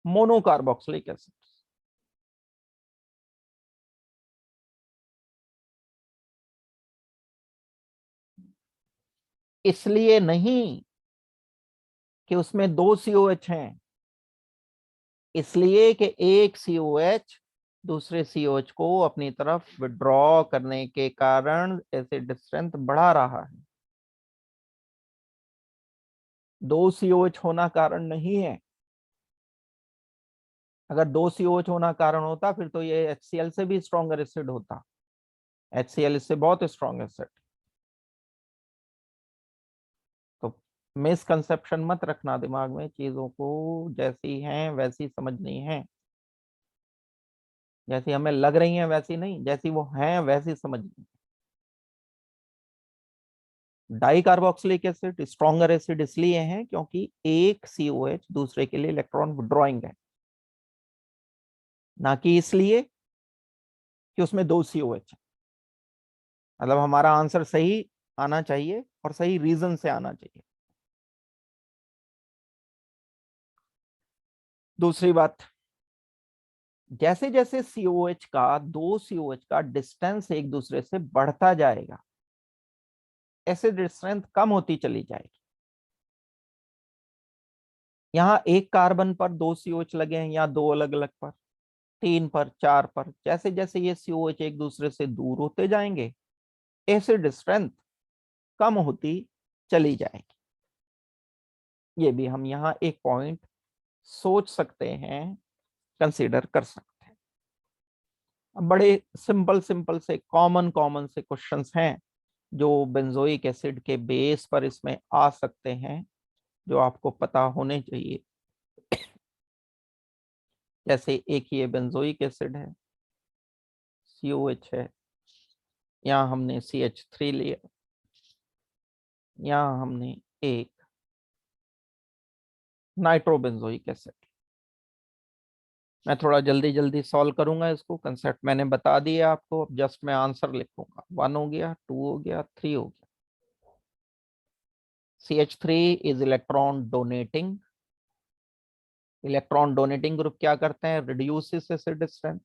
monocarboxylic acids. इसलिए नहीं कि उसमें 2 COH हैं, इसलिए कि एक COH दूसरे COH को अपनी तरफ विड्रॉ करने के कारण एसिड स्ट्रेंथ बढ़ा रहा है। 2 COH होना कारण नहीं है। अगर 2 COH होना कारण होता फिर तो ये HCl से भी स्ट्रॉन्गर एसिड होता। HCl इससे बहुत स्ट्रॉन्ग एसिड। तो मिसकंसेप्शन मत रखना दिमाग में, चीजों को जैसी हैं वैसी समझनी है। जैसी हमें लग रही हैं वैसी नहीं, जैसी वो हैं वैसी समझनी। Di carboxylic acid stronger acid इसलिए है क्योंकि एक COH दूसरे के लिए इलेक्ट्रॉन विड्रॉइंग है, ना कि इसलिए कि उसमें 2 COH है। मतलब हमारा आंसर सही आना चाहिए और सही रीजन से आना चाहिए। दूसरी बात, जैसे जैसे COH का 2 COH का डिस्टेंस एक दूसरे से बढ़ता जाएगा, एसिड स्ट्रेंथ कम होती चली जाएगी। यहाँ एक कार्बन पर 2 COH लगे हैं, या 2 अलग अलग पर, 3 पर, 4 पर। जैसे जैसे ये COH एक दूसरे से दूर होते जाएंगे, एसिड स्ट्रेंथ कम होती चली जाएगी। ये भी हम यहाँ एक पॉइंट सोच सकते हैं, कंसीडर कर सकते हैं। अब बड़े सिंपल सिंपल से कॉमन कॉमन से क्वेश्चंस हैं जो बेंजोइक एसिड के बेस पर इसमें आ सकते हैं, जो आपको पता होने चाहिए। जैसे एक ये बेंजोइक एसिड है, COH है, यहाँ हमने CH3 लिया, यहाँ हमने एक नाइट्रोबेंजोइक एसिड। मैं थोड़ा जल्दी जल्दी सॉल्व करूंगा इसको, कंसेप्ट मैंने बता दिया आपको। अब जस्ट मैं आंसर लिखूंगा। 1 हो गया, 2 हो गया, 3 हो गया। CH3 is electron donating. Electron donating group क्या करते हैं? Reduces acid strength.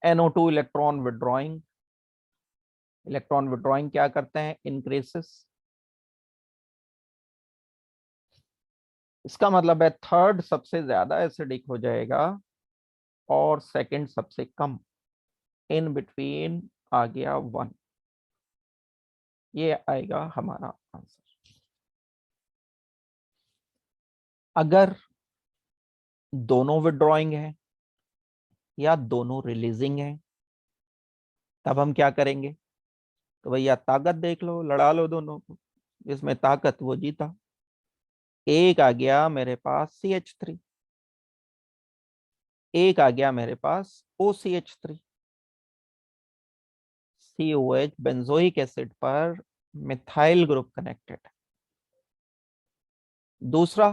NO2 electron withdrawing. Electron withdrawing क्या करते हैं? इंक्रीसेस। इसका मतलब है थर्ड सबसे ज्यादा एसिडिक हो जाएगा और सेकंड सबसे कम। इन बिटवीन आ गया 1। ये आएगा हमारा आंसर। अगर दोनों विड्रॉइंग है या दोनों रिलीजिंग है, तब हम क्या करेंगे? तो भैया ताकत देख लो, लड़ा लो दोनों को, जिसमें ताकत वो जीता। एक आ गया मेरे पास CH3, एक आ गया मेरे पास OCH3। COH बेंजोइक एसिड पर मिथाइल ग्रुप कनेक्टेड है। दूसरा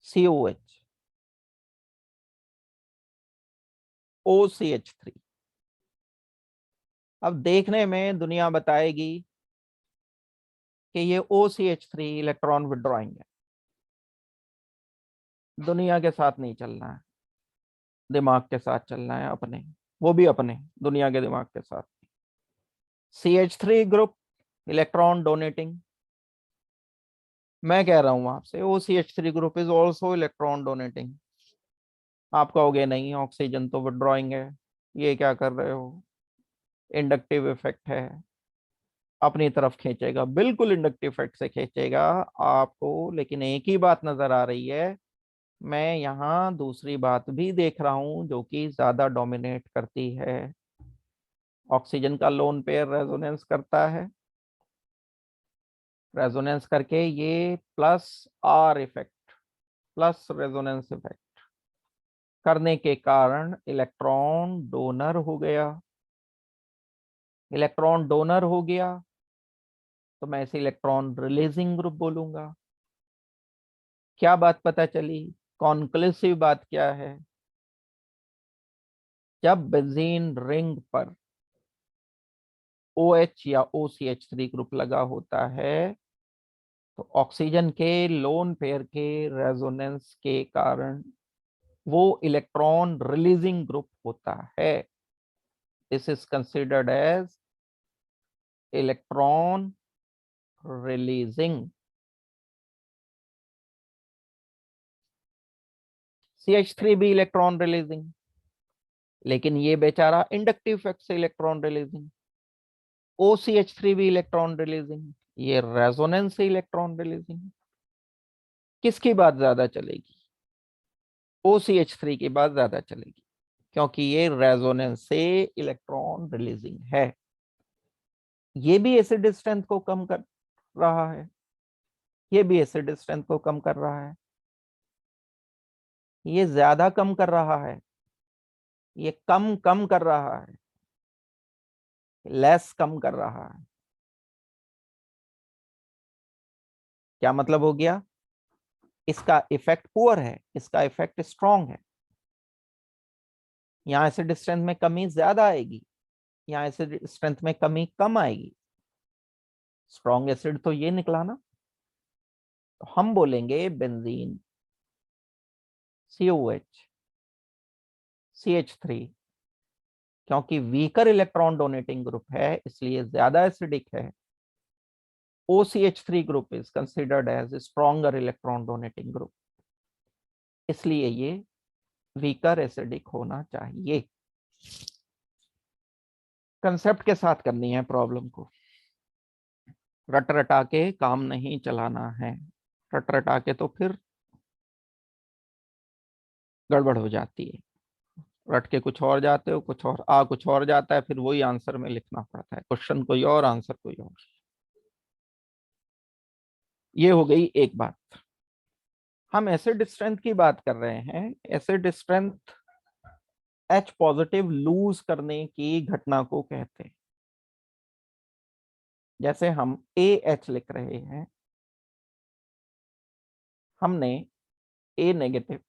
COH OCH3। अब देखने में दुनिया बताएगी कि ये OCH3 इलेक्ट्रॉन विड्रॉइंग है। दुनिया के साथ नहीं चलना है, दिमाग के साथ चलना है अपने, वो भी अपने दुनिया के दिमाग के साथ। CH3 group electron donating. मैं कह रहा हूं आपसे OCH3 group is also electron donating. आप कहोगे नहीं, ऑक्सीजन तो विड्रॉइंग है, ये क्या कर रहे हो, इंडक्टिव इफेक्ट है, अपनी तरफ खींचेगा। बिल्कुल इंडक्टिव इफेक्ट से खींचेगा आपको, लेकिन एक ही बात नजर आ रही है। मैं यहाँ दूसरी बात भी देख रहा हूं जो कि ज्यादा डोमिनेट करती है। ऑक्सीजन का लोन पेयर रेजोनेंस करता है, रेजोनेंस करके ये plus R effect, plus resonance effect करने के कारण इलेक्ट्रॉन डोनर हो गया। इलेक्ट्रॉन डोनर हो गया तो मैं इसे इलेक्ट्रॉन रिलीजिंग ग्रुप बोलूंगा। क्या बात पता चली? कॉन्क्लूसिव बात क्या है? जब बेंजीन रिंग पर OH या OCH3 ग्रुप लगा होता है, तो ऑक्सीजन के लोन पेयर के रेजोनेंस के कारण वो इलेक्ट्रॉन रिलीजिंग ग्रुप होता है। This is considered as electron releasing. CH3 भी इलेक्ट्रॉन रिलीजिंग, लेकिन ये बेचारा इंडक्टिव इफेक्ट से इलेक्ट्रॉन रिलीजिंग। OCH3 भी इलेक्ट्रॉन रिलीजिंग, ये रेजोनेंस से इलेक्ट्रॉन रिलीजिंग। किसकी बात ज्यादा चलेगी? OCH3 की बात ज्यादा चलेगी, क्योंकि ये रेजोनेंस से इलेक्ट्रॉन रिलीजिंग है। ये भी एसिड स्ट्रेंथ को कम कर रहा है, ये भी एसिड स्ट्रेंथ को कम कर रहा है। ये ज्यादा कम कर रहा है, ये कम कम कर रहा है, लेस कम कर रहा है। क्या मतलब हो गया? इसका इफेक्ट पुअर है, इसका इफेक्ट स्ट्रॉन्ग है। यहाँ एसिड स्ट्रेंथ में कमी ज्यादा आएगी, यहाँ एसिड स्ट्रेंथ में कमी कम आएगी। स्ट्रॉन्ग एसिड तो ये निकला ना। तो हम बोलेंगे बेंजीन COH CH3 क्योंकि वीकर इलेक्ट्रॉन डोनेटिंग ग्रुप है इसलिए ज्यादा एसिडिक है। OCH3 group is considered as stronger electron donating group, इसलिए ये वीकर एसिडिक होना चाहिए। कंसेप्ट के साथ करनी है प्रॉब्लम को, रट रटा के काम नहीं चलाना है। रट रटा के तो फिर गड़बड़ हो जाती है, रट के कुछ और जाते हो, कुछ और जाता है, फिर वही आंसर में लिखना पड़ता है, क्वेश्चन कोई और आंसर कोई और। ये हो गई एक बात। हम एसिड स्ट्रेंथ की बात कर रहे हैं। Acid strength H positive lose करने की घटना को कहते हैं। जैसे हम AH लिख रहे हैं, हमने A negative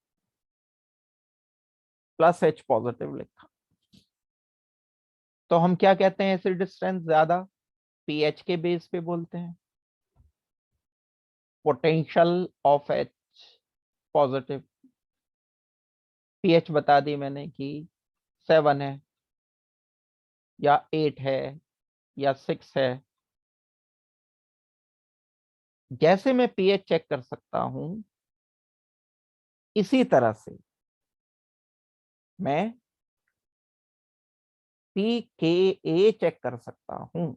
plus H positive लिखा, तो हम क्या कहते हैं? एसिड स्ट्रेंथ ज्यादा पीएच के बेस पे बोलते हैं। Potential of H positive, pH बता दी मैंने कि 7 है या 8 है या 6 है। जैसे मैं पीएच चेक कर सकता हूं, इसी तरह से मैं पीकेए चेक कर सकता हूं।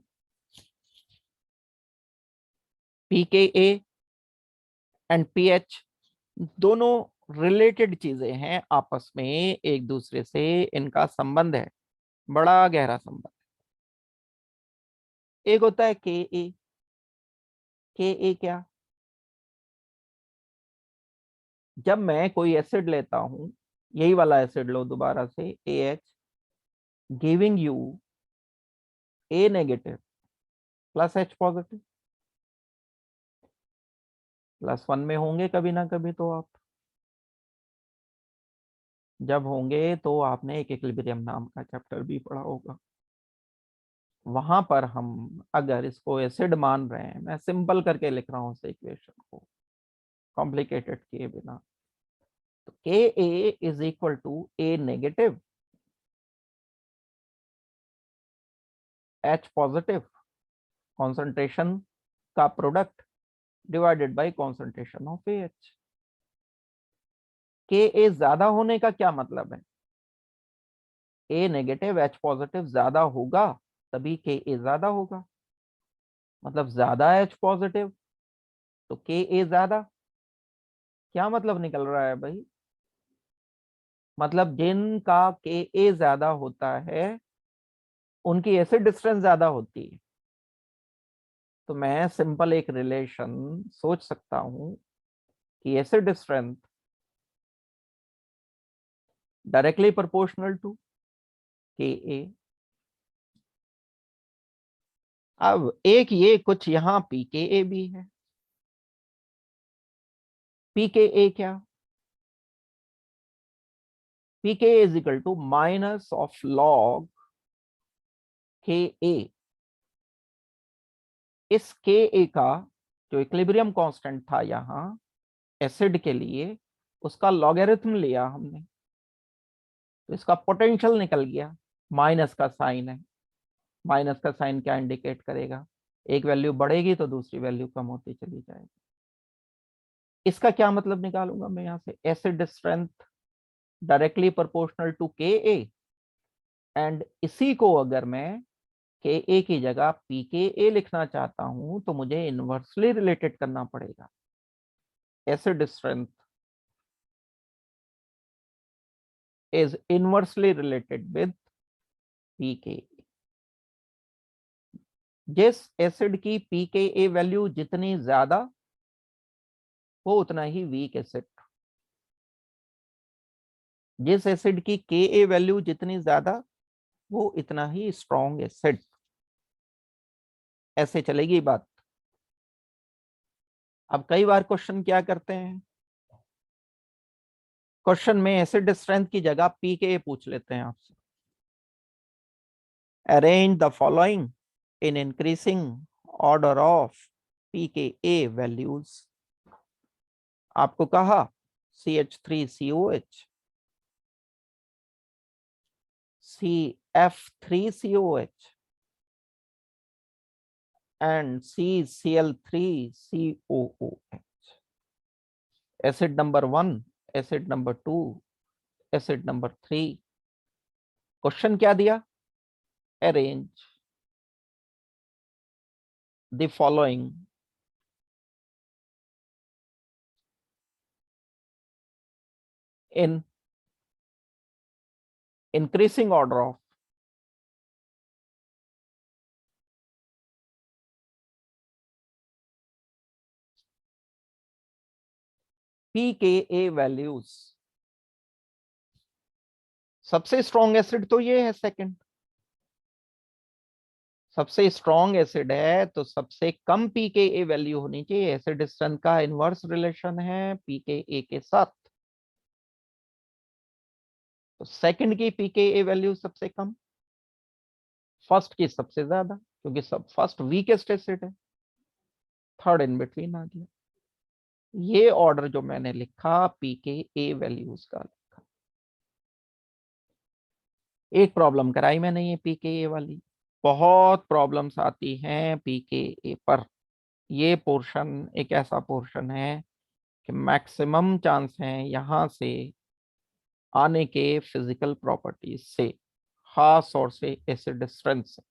पीकेए एंड पीएच दोनों रिलेटेड चीजें हैं आपस में, एक दूसरे से इनका संबंध है, बड़ा गहरा संबंध। एक होता है के ए। के ए क्या? जब मैं कोई एसिड लेता हूं, यही वाला एसिड लो दोबारा से, AH giving you A negative plus H positive, +1 में होंगे कभी ना कभी तो आप। जब होंगे तो आपने एक इक्विलिब्रियम नाम का चैप्टर भी पढ़ा होगा। वहां पर हम अगर इसको एसिड मान रहे हैं, मैं सिंपल करके लिख रहा हूं इस इक्वेशन को, कॉम्प्लिकेटेड किए बिना, तो k a is equal to a negative H positive concentration का product divided by concentration of AH। K ए ज्यादा होने का क्या मतलब है? ए नेगेटिव H पॉजिटिव ज्यादा होगा तभी के ए ज्यादा होगा, मतलब ज्यादा H पॉजिटिव तो के ए ज्यादा। क्या मतलब निकल रहा है भाई? मतलब जिनका के ए ज्यादा होता है उनकी एसिड स्ट्रेंथ ज्यादा होती है। तो मैं सिंपल एक रिलेशन सोच सकता हूं कि acid strength directly proportional to K A. अब एक ये कुछ यहां पीकेए भी है। पीकेए क्या? PKa is equal to minus of log K A. इस के ए का जो इक्विलिब्रियम कांस्टेंट था यहां एसिड के लिए, उसका लॉगरिथम लिया हमने, तो इसका पोटेंशियल निकल गया। माइनस का साइन है, माइनस का साइन क्या इंडिकेट करेगा? एक वैल्यू बढ़ेगी तो दूसरी वैल्यू कम होती चली जाएगी। इसका क्या मतलब निकालूंगा मैं यहां से? Acid strength directly proportional to K A, and इसी को अगर मैं के ए की जगह पी के ए लिखना चाहता हूं तो मुझे इनवर्सली रिलेटेड करना पड़ेगा। Acid strength is inversely related with P के ए। जिस एसिड की पी के ए वैल्यू जितनी ज्यादा, वो उतना ही वीक एसिड। जिस एसिड की के ए वैल्यू जितनी ज्यादा, वो इतना ही स्ट्रॉन्ग एसिड। ऐसे चलेगी बात। अब कई बार क्वेश्चन क्या करते हैं, क्वेश्चन में एसिड स्ट्रेंथ की जगह पी के ए पूछ लेते हैं आपसे। Arrange the following in increasing order of pKa values. आपको कहा CH3COH, CF3COH and CCl3COOH. Acid number 1, acid number 2, acid number 3. Question क्या दिया? Arrange the following in increasing order of pKa values. सबसे स्ट्रॉन्ग एसिड तो ये है second, सबसे strong acid है तो सबसे कम pKa वैल्यू होनी चाहिए। एसिड स्ट्रेंथ का इनवर्स रिलेशन है pKa के साथ। तो सेकंड की pKa वैल्यू सबसे कम, फर्स्ट की सबसे ज्यादा, क्योंकि सब फर्स्ट वीकेस्ट एसिड है, थर्ड इन बिटवीन आ गया। ये ऑर्डर जो मैंने लिखा pKa वैल्यूज का लिखा। एक प्रॉब्लम कराई मैंने ये pKa वाली, बहुत प्रॉब्लम्स आती हैं pKa पर। ये पोर्शन एक ऐसा पोर्शन है कि मैक्सिमम चांस है यहां से आने के फिजिकल प्रॉपर्टीज से, खास तौर से एसिड स्ट्रेंथ से।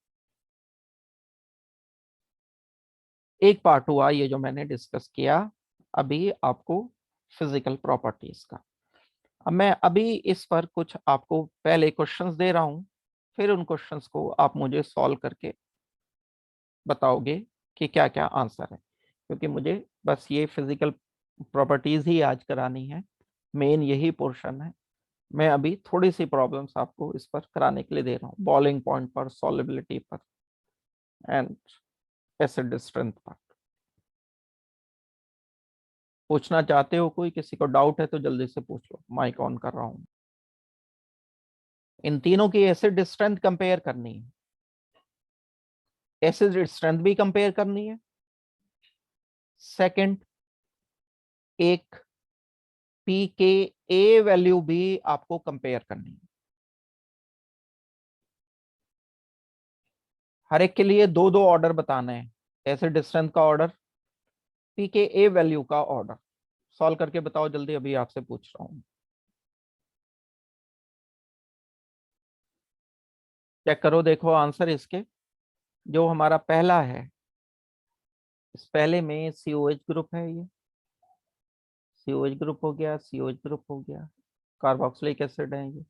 एक पार्ट हुआ ये जो मैंने डिस्कस किया अभी आपको फिजिकल प्रॉपर्टीज का। अब मैं अभी इस पर कुछ आपको पहले क्वेश्चंस दे रहा हूं, फिर उन क्वेश्चंस को आप मुझे सॉल्व करके बताओगे कि क्या क्या आंसर है, क्योंकि मुझे बस ये फिजिकल प्रॉपर्टीज ही आज करानी है, मेन यही पोर्शन है। मैं अभी थोड़ी सी प्रॉब्लम्स आपको इस पर कराने के लिए दे रहा हूँ, बॉइलिंग पॉइंट पर, सॉलिबिलिटी पर एंड एसिड स्ट्रेंथ पर। पूछना चाहते हो कोई, किसी को डाउट है तो जल्दी से पूछ लो, माइक ऑन कर रहा हूँ। इन तीनों की एसिड स्ट्रेंथ कंपेयर करनी है, एसिड स्ट्रेंथ भी कंपेयर करनी है, सेकंड एक pKa वैल्यू भी आपको कंपेयर करनी है। हर एक के लिए दो दो ऑर्डर बताना है, एसिड स्ट्रेंथ का ऑर्डर, pKa वैल्यू का ऑर्डर। सॉल्व करके बताओ जल्दी, अभी आपसे पूछ रहा हूं। चेक करो, देखो आंसर इसके। जो हमारा पहला है, इस पहले में COH ग्रुप है, ये COH ग्रुप हो गया, COH ग्रुप हो गया, कार्बोक्सिलिक एसिड है ये।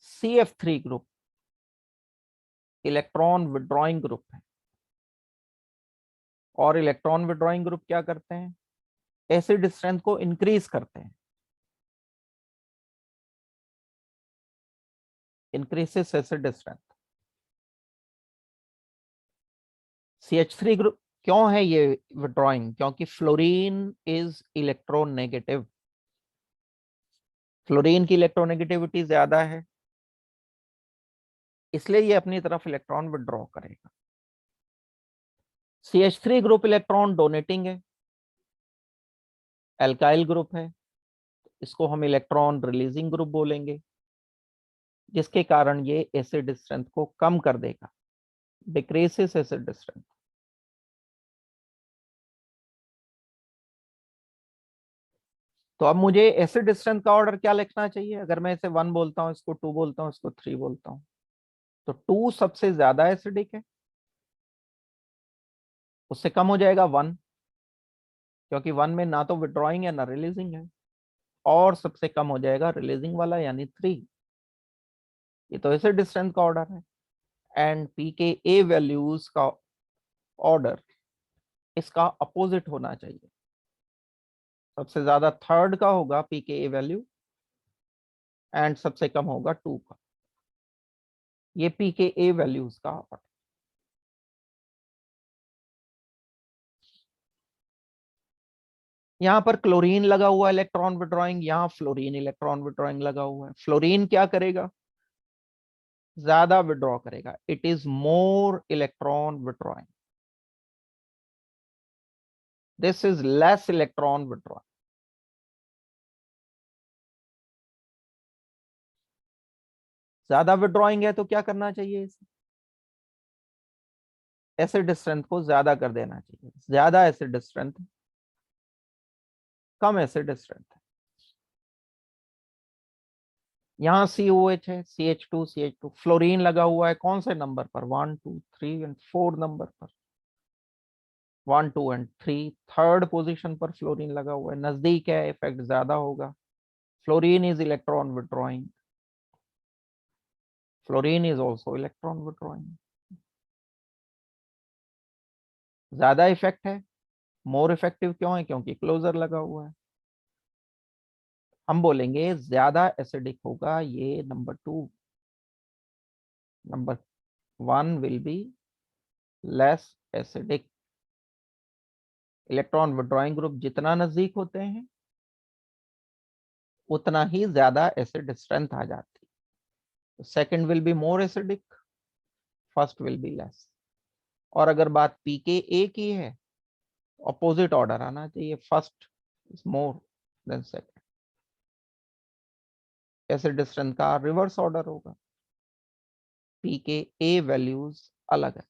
CF3 group electron withdrawing group है, और इलेक्ट्रॉन विड्रॉइंग ग्रुप क्या करते हैं? एसिड स्ट्रेंथ को इंक्रीज करते हैं, इंक्रीसेस एसिड स्ट्रेंथ। CH3 ग्रुप क्यों है ये विड्रॉइंग? क्योंकि फ्लोरीन इज इलेक्ट्रोनेगेटिव, फ्लोरीन की इलेक्ट्रोनेगेटिविटी ज्यादा है, इसलिए ये अपनी तरफ इलेक्ट्रॉन विड्रॉ करेगा। CH3 ग्रुप इलेक्ट्रॉन डोनेटिंग है, एल्काइल ग्रुप है, इसको हम इलेक्ट्रॉन रिलीजिंग ग्रुप बोलेंगे, जिसके कारण ये एसिड स्ट्रेंथ को कम कर देगा, डिक्रीसेस एसिड स्ट्रेंथ। तो अब मुझे एसिड स्ट्रेंथ का ऑर्डर क्या लिखना चाहिए? अगर मैं इसे 1 बोलता हूँ, इसको 2 बोलता हूँ, इसको 3 बोलता हूँ, तो 2 सबसे ज्यादा एसिडिक है, उससे कम हो जाएगा 1, क्योंकि 1 में ना तो विड्रॉइंग है ना रिलीजिंग है, और सबसे कम हो जाएगा रिलीजिंग वाला यानी 3। ये तो एसिड स्ट्रेंथ का ऑर्डर है। एंड pKa वैल्यूज का ऑर्डर इसका अपोजिट होना चाहिए, सबसे ज्यादा थर्ड का होगा pKa वैल्यू, एंड सबसे कम होगा 2 का। ये pKa वैल्यूज का ऑर्डर। यहाँ पर क्लोरीन लगा हुआ है इलेक्ट्रॉन विड्रॉइंग, यहाँ फ्लोरीन इलेक्ट्रॉन विड्रॉइंग लगा हुआ है। फ्लोरीन क्या करेगा? ज्यादा विड्रॉ करेगा, it is more electron withdrawing, this is less electron withdrawing. ज्यादा विड्रॉइंग है तो क्या करना चाहिए, इसे एसिड स्ट्रेंथ को ज्यादा कर देना चाहिए। ज्यादा एसिड स्ट्रेंथ, कम एसिड स्ट्रेंथ। यहाँ COH है, CH2 फ्लोरीन लगा हुआ है कौन से नंबर पर, 1 2 3 एंड 4 नंबर पर, 1 2 एंड 3 थर्ड पोजीशन पर फ्लोरीन लगा हुआ है, नजदीक है, इफेक्ट ज्यादा होगा। Fluorine is electron withdrawing, fluorine is also electron withdrawing. ज्यादा इफेक्ट है, मोर इफेक्टिव क्यों है, क्योंकि क्लोजर लगा हुआ है। हम बोलेंगे ज्यादा एसिडिक होगा ये number 2, number 1 will be less acidic. Electron withdrawing group जितना नजदीक होते हैं उतना ही ज्यादा एसिड स्ट्रेंथ आ जाती है। Second will be more acidic, first will be less. और अगर बात pKa की है, अपोजिट ऑर्डर आना चाहिए, first is more than second. Acid strength का रिवर्स ऑर्डर होगा, pKa वैल्यूज अलग है।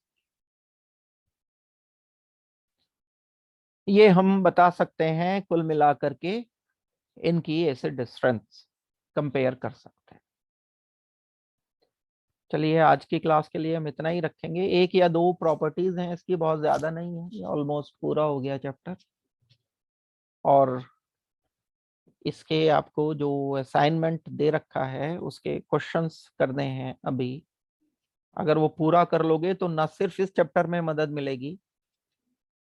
ये हम बता सकते हैं कुल मिलाकर के इनकी एसिड स्ट्रेंथ कंपेयर कर सकते हैं। चलिए आज की क्लास के लिए हम इतना ही रखेंगे। एक या दो प्रॉपर्टीज हैं इसकी, बहुत ज्यादा नहीं है, ऑलमोस्ट पूरा हो गया चैप्टर। और इसके आपको जो असाइनमेंट दे रखा है उसके क्वेश्चंस करने हैं अभी। अगर वो पूरा कर लोगे तो न सिर्फ इस चैप्टर में मदद मिलेगी,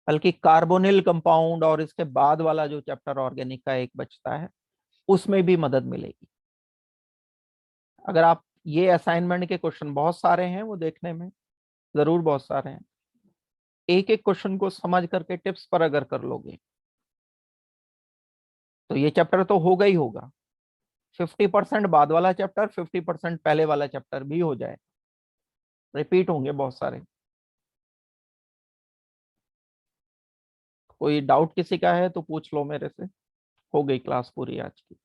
बल्कि कार्बोनिल कंपाउंड और इसके बाद वाला जो चैप्टर ऑर्गेनिक का एक बचता है उसमें भी मदद मिलेगी। अगर आप ये असाइनमेंट के क्वेश्चन बहुत सारे हैं वो देखने में, जरूर बहुत सारे हैं, एक एक क्वेश्चन को समझ करके टिप्स पर अगर कर लोगे तो ये चैप्टर तो होगा ही होगा। 50% बाद वाला चैप्टर, 50% पहले वाला चैप्टर भी हो जाए, रिपीट होंगे बहुत सारे। कोई डाउट किसी का है तो पूछ लो मेरे से। हो गई क्लास पूरी आज की।